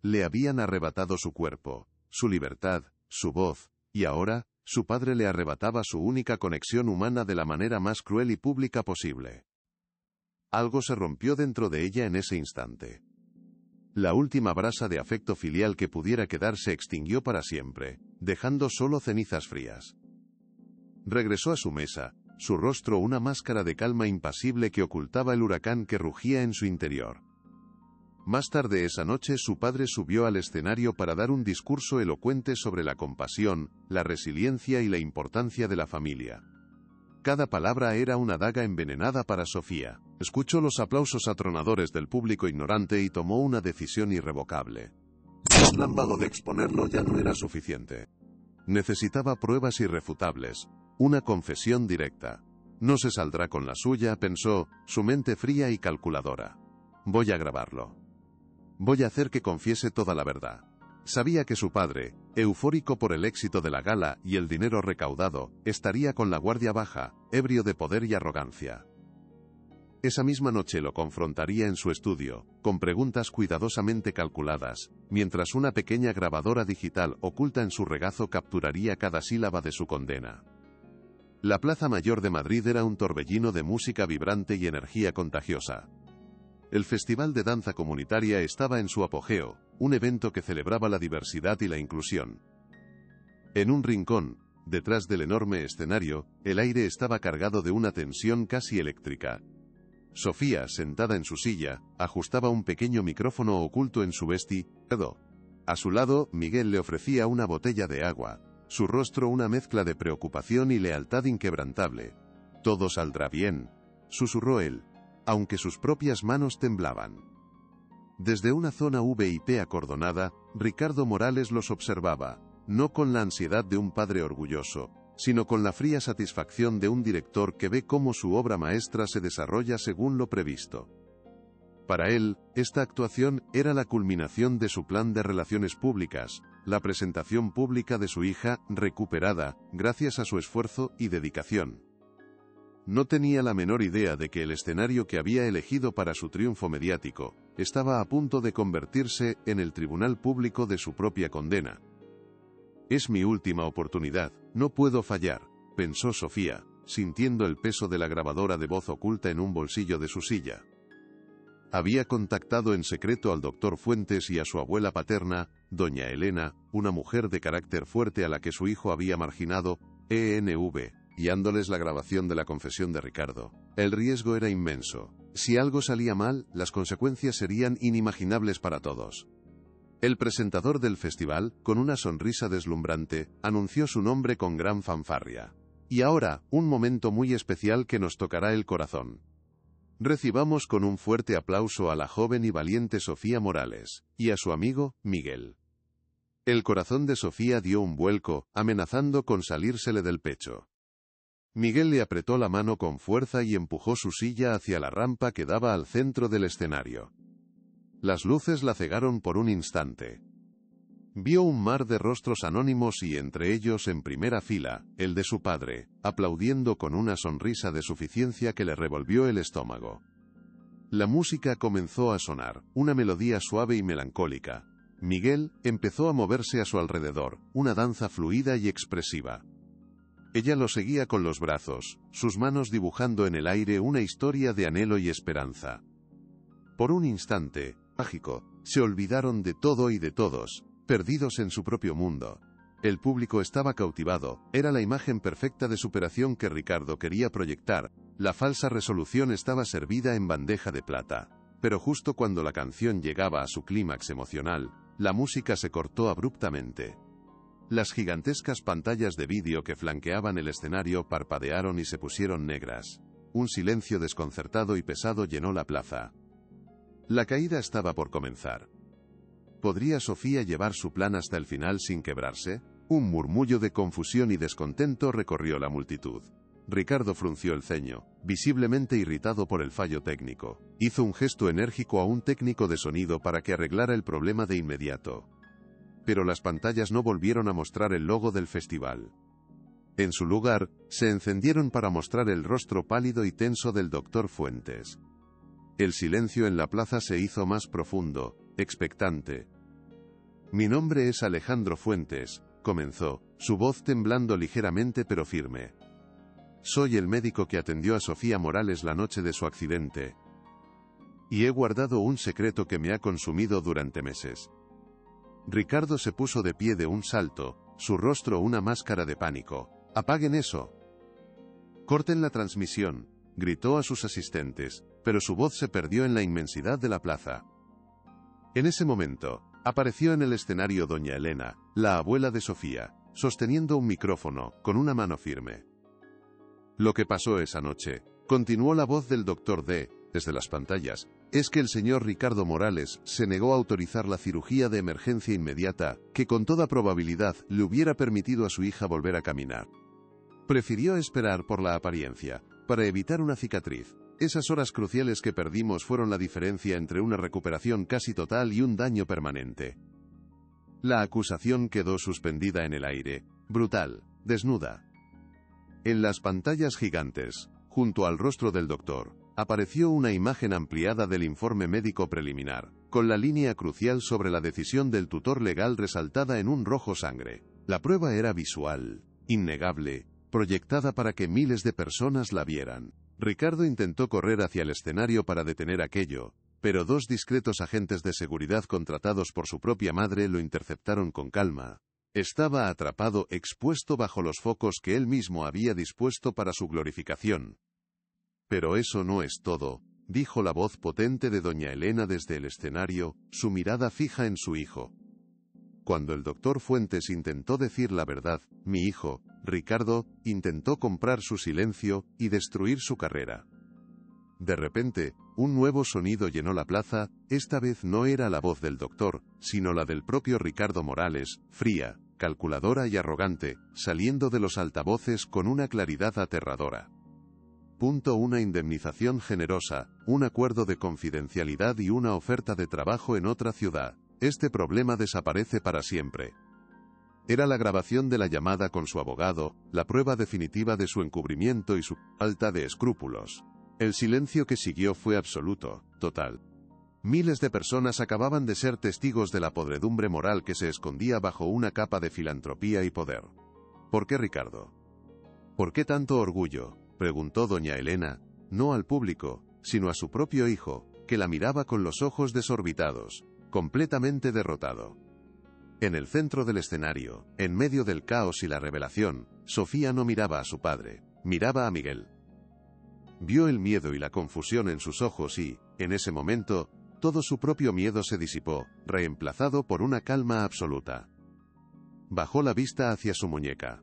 Le habían arrebatado su cuerpo, su libertad, su voz, y ahora, su padre le arrebataba su única conexión humana de la manera más cruel y pública posible. Algo se rompió dentro de ella en ese instante. La última brasa de afecto filial que pudiera quedar se extinguió para siempre, dejando solo cenizas frías. Regresó a su mesa, su rostro una máscara de calma impasible que ocultaba el huracán que rugía en su interior. Más tarde esa noche su padre subió al escenario para dar un discurso elocuente sobre la compasión, la resiliencia y la importancia de la familia. Cada palabra era una daga envenenada para Sofía. Escuchó los aplausos atronadores del público ignorante y tomó una decisión irrevocable. El lámbado de exponerlo ya no era suficiente. Necesitaba pruebas irrefutables, una confesión directa. No se saldrá con la suya, pensó, su mente fría y calculadora. Voy a grabarlo. Voy a hacer que confiese toda la verdad. Sabía que su padre, eufórico por el éxito de la gala y el dinero recaudado, estaría con la guardia baja, ebrio de poder y arrogancia. Esa misma noche lo confrontaría en su estudio, con preguntas cuidadosamente calculadas, mientras una pequeña grabadora digital oculta en su regazo capturaría cada sílaba de su condena. La Plaza Mayor de Madrid era un torbellino de música vibrante y energía contagiosa. El Festival de Danza Comunitaria estaba en su apogeo, un evento que celebraba la diversidad y la inclusión. En un rincón, detrás del enorme escenario, el aire estaba cargado de una tensión casi eléctrica. Sofía, sentada en su silla, ajustaba un pequeño micrófono oculto en su vestido. A su lado, Miguel le ofrecía una botella de agua, su rostro una mezcla de preocupación y lealtad inquebrantable. «Todo saldrá bien», susurró él, aunque sus propias manos temblaban. Desde una zona VIP acordonada, Ricardo Morales los observaba, no con la ansiedad de un padre orgulloso, sino con la fría satisfacción de un director que ve cómo su obra maestra se desarrolla según lo previsto. Para él, esta actuación era la culminación de su plan de relaciones públicas, la presentación pública de su hija, recuperada, gracias a su esfuerzo y dedicación. No tenía la menor idea de que el escenario que había elegido para su triunfo mediático estaba a punto de convertirse en el tribunal público de su propia condena. «Es mi última oportunidad, no puedo fallar», pensó Sofía, sintiendo el peso de la grabadora de voz oculta en un bolsillo de su silla. Había contactado en secreto al doctor Fuentes y a su abuela paterna, doña Elena, una mujer de carácter fuerte a la que su hijo había marginado, guiándoles la grabación de la confesión de Ricardo. El riesgo era inmenso. Si algo salía mal, las consecuencias serían inimaginables para todos. El presentador del festival, con una sonrisa deslumbrante, anunció su nombre con gran fanfarria. Y ahora, un momento muy especial que nos tocará el corazón. Recibamos con un fuerte aplauso a la joven y valiente Sofía Morales, y a su amigo, Miguel. El corazón de Sofía dio un vuelco, amenazando con salírsele del pecho. Miguel le apretó la mano con fuerza y empujó su silla hacia la rampa que daba al centro del escenario. Las luces la cegaron por un instante. Vio un mar de rostros anónimos y entre ellos en primera fila, el de su padre, aplaudiendo con una sonrisa de suficiencia que le revolvió el estómago. La música comenzó a sonar, una melodía suave y melancólica. Miguel empezó a moverse a su alrededor, una danza fluida y expresiva. Ella lo seguía con los brazos, sus manos dibujando en el aire una historia de anhelo y esperanza. Por un instante, mágico, se olvidaron de todo y de todos, perdidos en su propio mundo. El público estaba cautivado, era la imagen perfecta de superación que Ricardo quería proyectar, la falsa resolución estaba servida en bandeja de plata. Pero justo cuando la canción llegaba a su clímax emocional, la música se cortó abruptamente. Las gigantescas pantallas de vídeo que flanqueaban el escenario parpadearon y se pusieron negras. Un silencio desconcertado y pesado llenó la plaza. La caída estaba por comenzar. ¿Podría Sofía llevar su plan hasta el final sin quebrarse? Un murmullo de confusión y descontento recorrió la multitud. Ricardo frunció el ceño, visiblemente irritado por el fallo técnico. Hizo un gesto enérgico a un técnico de sonido para que arreglara el problema de inmediato. Pero las pantallas no volvieron a mostrar el logo del festival. En su lugar, se encendieron para mostrar el rostro pálido y tenso del doctor Fuentes. El silencio en la plaza se hizo más profundo, expectante. «Mi nombre es Alejandro Fuentes», comenzó, su voz temblando ligeramente pero firme. «Soy el médico que atendió a Sofía Morales la noche de su accidente. Y he guardado un secreto que me ha consumido durante meses». Ricardo se puso de pie de un salto, su rostro una máscara de pánico. «¡Apaguen eso! ¡Corten la transmisión!», gritó a sus asistentes, pero su voz se perdió en la inmensidad de la plaza. En ese momento, apareció en el escenario doña Elena, la abuela de Sofía, sosteniendo un micrófono, con una mano firme. «Lo que pasó esa noche», continuó la voz del doctor D, desde las pantallas, «es que el señor Ricardo Morales se negó a autorizar la cirugía de emergencia inmediata, que con toda probabilidad le hubiera permitido a su hija volver a caminar. Prefirió esperar por la apariencia, para evitar una cicatriz. Esas horas cruciales que perdimos fueron la diferencia entre una recuperación casi total y un daño permanente». La acusación quedó suspendida en el aire, brutal, desnuda. En las pantallas gigantes, junto al rostro del doctor, apareció una imagen ampliada del informe médico preliminar, con la línea crucial sobre la decisión del tutor legal resaltada en un rojo sangre. La prueba era visual, innegable, proyectada para que miles de personas la vieran. Ricardo intentó correr hacia el escenario para detener aquello, pero dos discretos agentes de seguridad contratados por su propia madre lo interceptaron con calma. Estaba atrapado, expuesto bajo los focos que él mismo había dispuesto para su glorificación. Pero eso no es todo, dijo la voz potente de doña Elena desde el escenario, su mirada fija en su hijo. Cuando el doctor Fuentes intentó decir la verdad, mi hijo, Ricardo, intentó comprar su silencio y destruir su carrera. De repente, un nuevo sonido llenó la plaza, esta vez no era la voz del doctor, sino la del propio Ricardo Morales, fría, calculadora y arrogante, saliendo de los altavoces con una claridad aterradora. Una indemnización generosa, un acuerdo de confidencialidad y una oferta de trabajo en otra ciudad. Este problema desaparece para siempre. Era la grabación de la llamada con su abogado, la prueba definitiva de su encubrimiento y su falta de escrúpulos. El silencio que siguió fue absoluto, total. Miles de personas acababan de ser testigos de la podredumbre moral que se escondía bajo una capa de filantropía y poder. ¿Por qué Ricardo? ¿Por qué tanto orgullo?, preguntó doña Elena, no al público, sino a su propio hijo, que la miraba con los ojos desorbitados, completamente derrotado. En el centro del escenario, en medio del caos y la revelación, Sofía no miraba a su padre, miraba a Miguel. Vio el miedo y la confusión en sus ojos y, en ese momento, todo su propio miedo se disipó, reemplazado por una calma absoluta. Bajó la vista hacia su muñeca.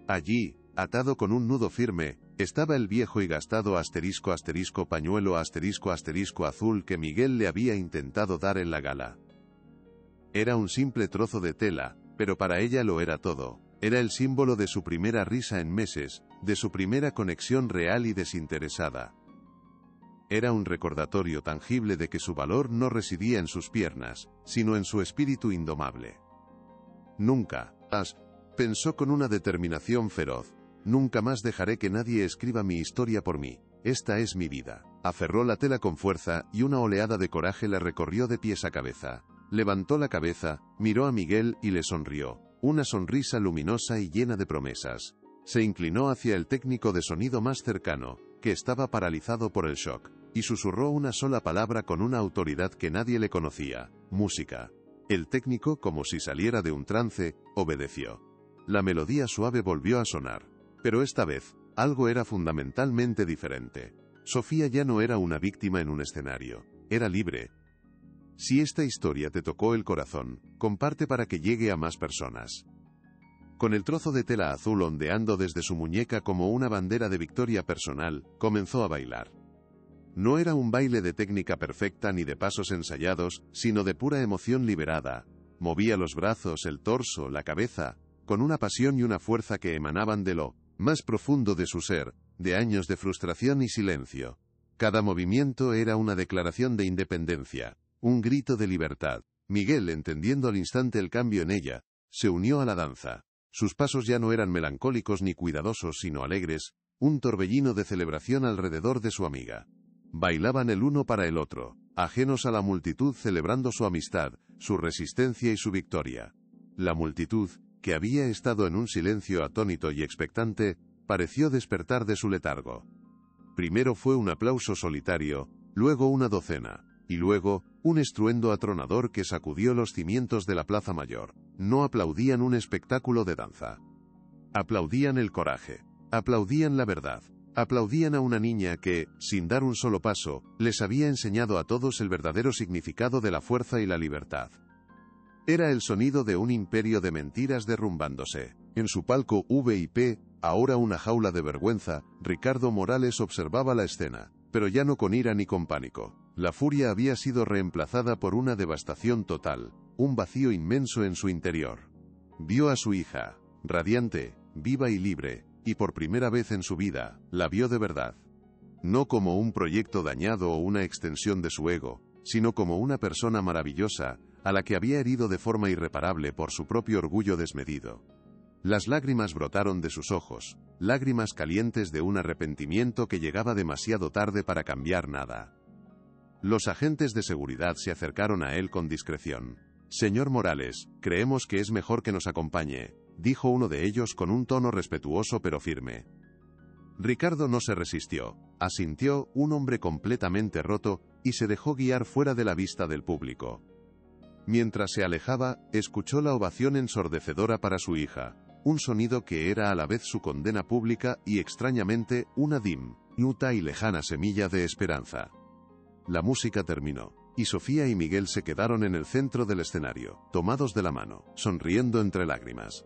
Allí, atado con un nudo firme, estaba el viejo y gastado pañuelo azul que Miguel le había intentado dar en la gala. Era un simple trozo de tela, pero para ella lo era todo. Era el símbolo de su primera risa en meses, de su primera conexión real y desinteresada. Era un recordatorio tangible de que su valor no residía en sus piernas, sino en su espíritu indomable. Nunca, pensó con una determinación feroz, nunca más dejaré que nadie escriba mi historia por mí. Esta es mi vida. Aferró la tela con fuerza y una oleada de coraje la recorrió de pies a cabeza. Levantó la cabeza, miró a Miguel y le sonrió. Una sonrisa luminosa y llena de promesas. Se inclinó hacia el técnico de sonido más cercano, que estaba paralizado por el shock, y susurró una sola palabra con una autoridad que nadie le conocía: música. El técnico, como si saliera de un trance, obedeció. La melodía suave volvió a sonar. Pero esta vez, algo era fundamentalmente diferente. Sofía ya no era una víctima en un escenario, era libre. Si esta historia te tocó el corazón, comparte para que llegue a más personas. Con el trozo de tela azul ondeando desde su muñeca como una bandera de victoria personal, comenzó a bailar. No era un baile de técnica perfecta ni de pasos ensayados, sino de pura emoción liberada. Movía los brazos, el torso, la cabeza, con una pasión y una fuerza que emanaban de lo más profundo de su ser, de años de frustración y silencio. Cada movimiento era una declaración de independencia, un grito de libertad. Miguel, entendiendo al instante el cambio en ella, se unió a la danza. Sus pasos ya no eran melancólicos ni cuidadosos, sino alegres, un torbellino de celebración alrededor de su amiga. Bailaban el uno para el otro, ajenos a la multitud, celebrando su amistad, su resistencia y su victoria. La multitud, que había estado en un silencio atónito y expectante, pareció despertar de su letargo. Primero fue un aplauso solitario, luego una docena, y luego, un estruendo atronador que sacudió los cimientos de la Plaza Mayor. No aplaudían un espectáculo de danza. Aplaudían el coraje. Aplaudían la verdad. Aplaudían a una niña que, sin dar un solo paso, les había enseñado a todos el verdadero significado de la fuerza y la libertad. Era el sonido de un imperio de mentiras derrumbándose. En su palco VIP, ahora una jaula de vergüenza, Ricardo Morales observaba la escena, pero ya no con ira ni con pánico. La furia había sido reemplazada por una devastación total, un vacío inmenso en su interior. Vio a su hija, radiante, viva y libre, y por primera vez en su vida, la vio de verdad. No como un proyecto dañado o una extensión de su ego, sino como una persona maravillosa, a la que había herido de forma irreparable por su propio orgullo desmedido. Las lágrimas brotaron de sus ojos, lágrimas calientes de un arrepentimiento que llegaba demasiado tarde para cambiar nada. Los agentes de seguridad se acercaron a él con discreción. «Señor Morales, creemos que es mejor que nos acompañe», dijo uno de ellos con un tono respetuoso pero firme. Ricardo no se resistió, asintió, un hombre completamente roto, y se dejó guiar fuera de la vista del público. Mientras se alejaba, escuchó la ovación ensordecedora para su hija, un sonido que era a la vez su condena pública y, extrañamente, una diminuta y lejana semilla de esperanza. La música terminó, y Sofía y Miguel se quedaron en el centro del escenario, tomados de la mano, sonriendo entre lágrimas.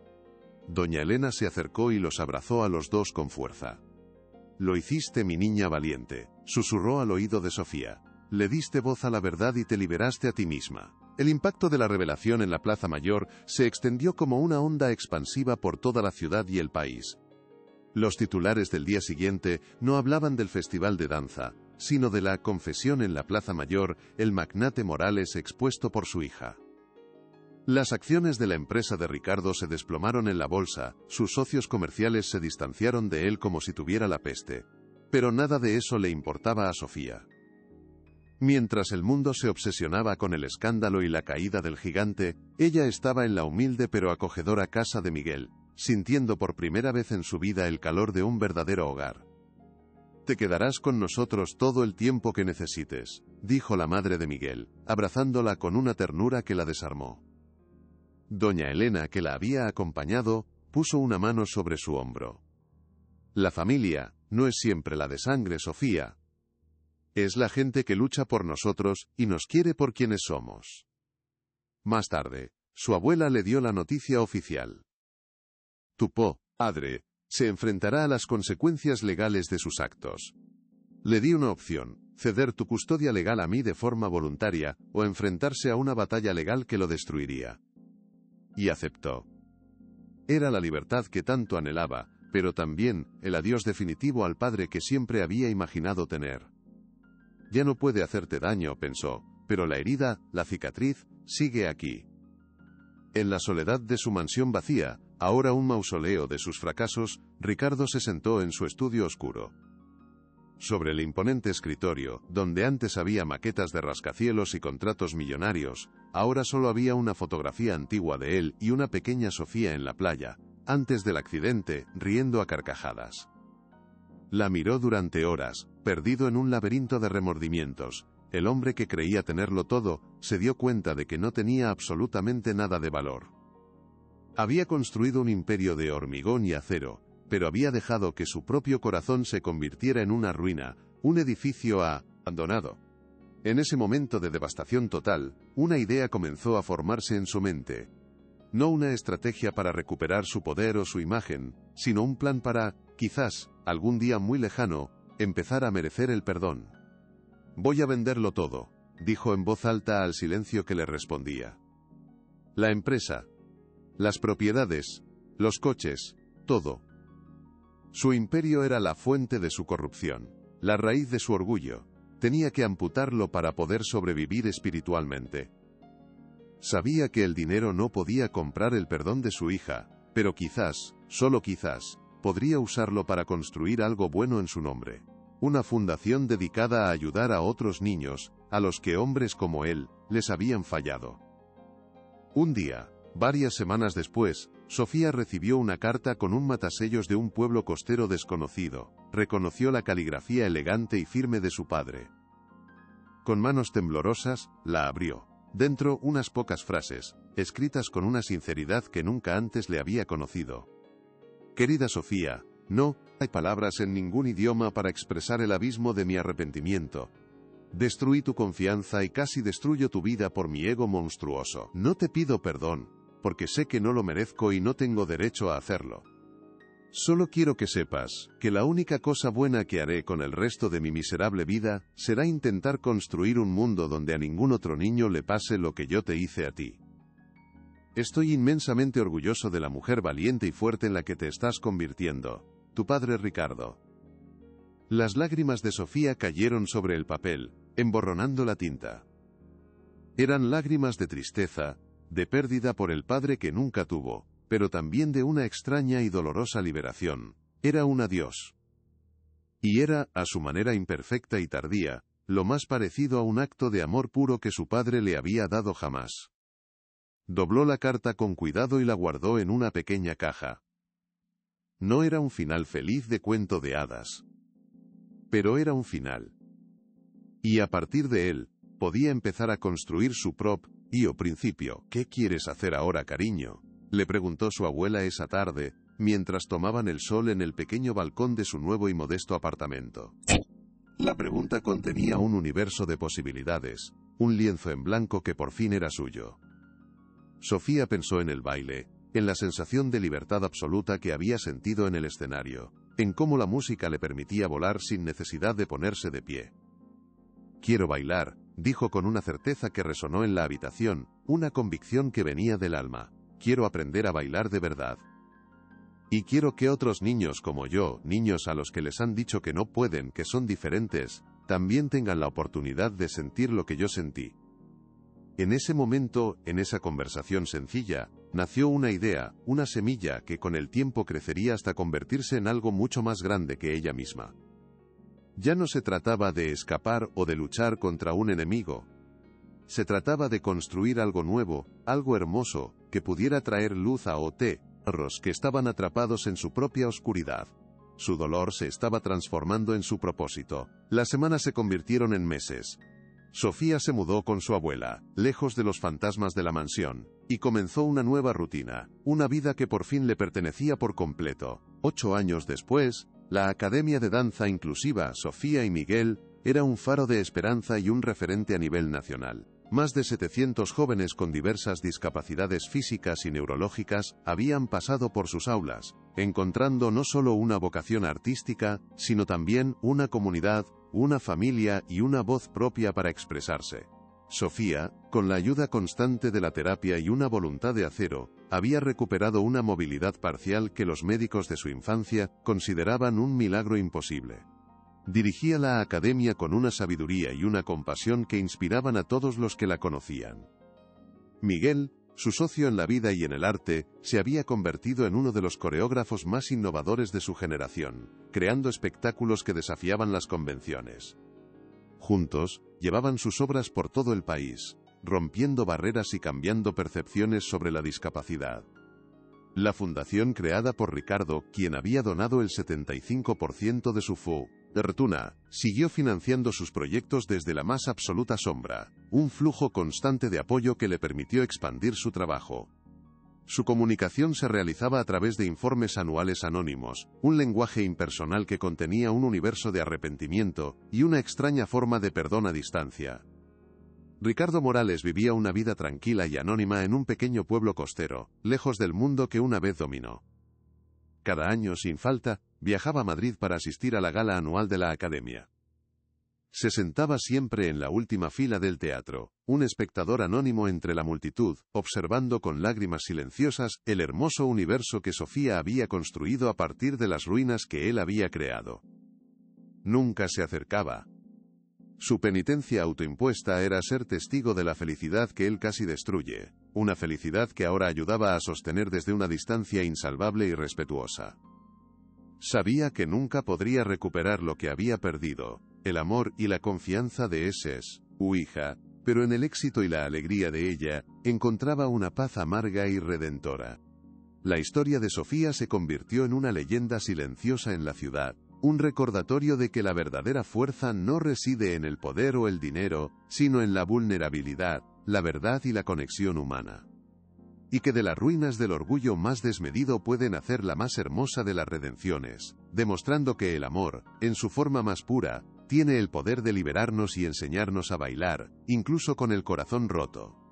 Doña Elena se acercó y los abrazó a los dos con fuerza. «Lo hiciste, mi niña valiente», susurró al oído de Sofía. «Le diste voz a la verdad y te liberaste a ti misma». El impacto de la revelación en la Plaza Mayor se extendió como una onda expansiva por toda la ciudad y el país. Los titulares del día siguiente no hablaban del festival de danza, sino de la confesión en la Plaza Mayor, el magnate Morales expuesto por su hija. Las acciones de la empresa de Ricardo se desplomaron en la bolsa, sus socios comerciales se distanciaron de él como si tuviera la peste. Pero nada de eso le importaba a Sofía. Mientras el mundo se obsesionaba con el escándalo y la caída del gigante, ella estaba en la humilde pero acogedora casa de Miguel, sintiendo por primera vez en su vida el calor de un verdadero hogar. «Te quedarás con nosotros todo el tiempo que necesites», dijo la madre de Miguel, abrazándola con una ternura que la desarmó. Doña Elena, que la había acompañado, puso una mano sobre su hombro. «La familia no es siempre la de sangre, Sofía. Es la gente que lucha por nosotros y nos quiere por quienes somos». Más tarde, su abuela le dio la noticia oficial. «Tu padre se enfrentará a las consecuencias legales de sus actos. Le di una opción, ceder tu custodia legal a mí de forma voluntaria, o enfrentarse a una batalla legal que lo destruiría. Y aceptó. Era la libertad que tanto anhelaba, pero también el adiós definitivo al padre que siempre había imaginado tener. Ya no puede hacerte daño, pensó, pero la herida, la cicatriz, sigue aquí». En la soledad de su mansión vacía, ahora un mausoleo de sus fracasos, Ricardo se sentó en su estudio oscuro. Sobre el imponente escritorio, donde antes había maquetas de rascacielos y contratos millonarios, ahora solo había una fotografía antigua de él y una pequeña Sofía en la playa, antes del accidente, riendo a carcajadas. La miró durante horas, perdido en un laberinto de remordimientos. El hombre que creía tenerlo todo, se dio cuenta de que no tenía absolutamente nada de valor. Había construido un imperio de hormigón y acero, pero había dejado que su propio corazón se convirtiera en una ruina, un edificio abandonado. En ese momento de devastación total, una idea comenzó a formarse en su mente. No una estrategia para recuperar su poder o su imagen, sino un plan para, quizás, algún día muy lejano, empezar a merecer el perdón. «Voy a venderlo todo», dijo en voz alta al silencio que le respondía. La empresa, las propiedades, los coches, todo. Su imperio era la fuente de su corrupción, la raíz de su orgullo. Tenía que amputarlo para poder sobrevivir espiritualmente. Sabía que el dinero no podía comprar el perdón de su hija, pero quizás, solo quizás, podría usarlo para construir algo bueno en su nombre. Una fundación dedicada a ayudar a otros niños, a los que hombres como él, les habían fallado. Un día, varias semanas después, Sofía recibió una carta con un matasellos de un pueblo costero desconocido. Reconoció la caligrafía elegante y firme de su padre. Con manos temblorosas, la abrió. Dentro, unas pocas frases, escritas con una sinceridad que nunca antes le había conocido. «Querida Sofía, no hay palabras en ningún idioma para expresar el abismo de mi arrepentimiento. Destruí tu confianza y casi destruyo tu vida por mi ego monstruoso. No te pido perdón, porque sé que no lo merezco y no tengo derecho a hacerlo. Solo quiero que sepas que la única cosa buena que haré con el resto de mi miserable vida será intentar construir un mundo donde a ningún otro niño le pase lo que yo te hice a ti. Estoy inmensamente orgulloso de la mujer valiente y fuerte en la que te estás convirtiendo. Tu padre Ricardo». Las lágrimas de Sofía cayeron sobre el papel, emborronando la tinta. Eran lágrimas de tristeza, de pérdida por el padre que nunca tuvo, pero también de una extraña y dolorosa liberación. Era un adiós. Y era, a su manera imperfecta y tardía, lo más parecido a un acto de amor puro que su padre le había dado jamás. Dobló la carta con cuidado y la guardó en una pequeña caja. No era un final feliz de cuento de hadas. Pero era un final. Y a partir de él, podía empezar a construir su principio. ¿Qué quieres hacer ahora, cariño?, le preguntó su abuela esa tarde, mientras tomaban el sol en el pequeño balcón de su nuevo y modesto apartamento. La pregunta contenía un universo de posibilidades, un lienzo en blanco que por fin era suyo. Sofía pensó en el baile, en la sensación de libertad absoluta que había sentido en el escenario, en cómo la música le permitía volar sin necesidad de ponerse de pie. «Quiero bailar», dijo con una certeza que resonó en la habitación, una convicción que venía del alma. «Quiero aprender a bailar de verdad. Y quiero que otros niños como yo, niños a los que les han dicho que no pueden, que son diferentes, también tengan la oportunidad de sentir lo que yo sentí». En ese momento, en esa conversación sencilla, nació una idea, una semilla que con el tiempo crecería hasta convertirse en algo mucho más grande que ella misma. Ya no se trataba de escapar o de luchar contra un enemigo. Se trataba de construir algo nuevo, algo hermoso, que pudiera traer luz a otros que estaban atrapados en su propia oscuridad. Su dolor se estaba transformando en su propósito. Las semanas se convirtieron en meses. Sofía se mudó con su abuela, lejos de los fantasmas de la mansión, y comenzó una nueva rutina, una vida que por fin le pertenecía por completo. 8 años después, la Academia de Danza Inclusiva Sofía y Miguel era un faro de esperanza y un referente a nivel nacional. Más de 700 jóvenes con diversas discapacidades físicas y neurológicas habían pasado por sus aulas, encontrando no solo una vocación artística, sino también una comunidad, una familia y una voz propia para expresarse. Sofía, con la ayuda constante de la terapia y una voluntad de acero, había recuperado una movilidad parcial que los médicos de su infancia consideraban un milagro imposible. Dirigía la academia con una sabiduría y una compasión que inspiraban a todos los que la conocían. Miguel, su socio en la vida y en el arte, se había convertido en uno de los coreógrafos más innovadores de su generación, creando espectáculos que desafiaban las convenciones. Juntos, llevaban sus obras por todo el país, rompiendo barreras y cambiando percepciones sobre la discapacidad. La fundación creada por Ricardo, quien había donado el 75% de su fortuna, siguió financiando sus proyectos desde la más absoluta sombra, un flujo constante de apoyo que le permitió expandir su trabajo. Su comunicación se realizaba a través de informes anuales anónimos, un lenguaje impersonal que contenía un universo de arrepentimiento y una extraña forma de perdón a distancia. Ricardo Morales vivía una vida tranquila y anónima en un pequeño pueblo costero, lejos del mundo que una vez dominó. Cada año, sin falta, viajaba a Madrid para asistir a la gala anual de la Academia. Se sentaba siempre en la última fila del teatro, un espectador anónimo entre la multitud, observando con lágrimas silenciosas el hermoso universo que Sofía había construido a partir de las ruinas que él había creado. Nunca se acercaba. Su penitencia autoimpuesta era ser testigo de la felicidad que él casi destruye, una felicidad que ahora ayudaba a sostener desde una distancia insalvable y respetuosa. Sabía que nunca podría recuperar lo que había perdido, el amor y la confianza de su hija, pero en el éxito y la alegría de ella, encontraba una paz amarga y redentora. La historia de Sofía se convirtió en una leyenda silenciosa en la ciudad, un recordatorio de que la verdadera fuerza no reside en el poder o el dinero, sino en la vulnerabilidad, la verdad y la conexión humana. Y que de las ruinas del orgullo más desmedido puede nacer la más hermosa de las redenciones, demostrando que el amor, en su forma más pura, tiene el poder de liberarnos y enseñarnos a bailar, incluso con el corazón roto.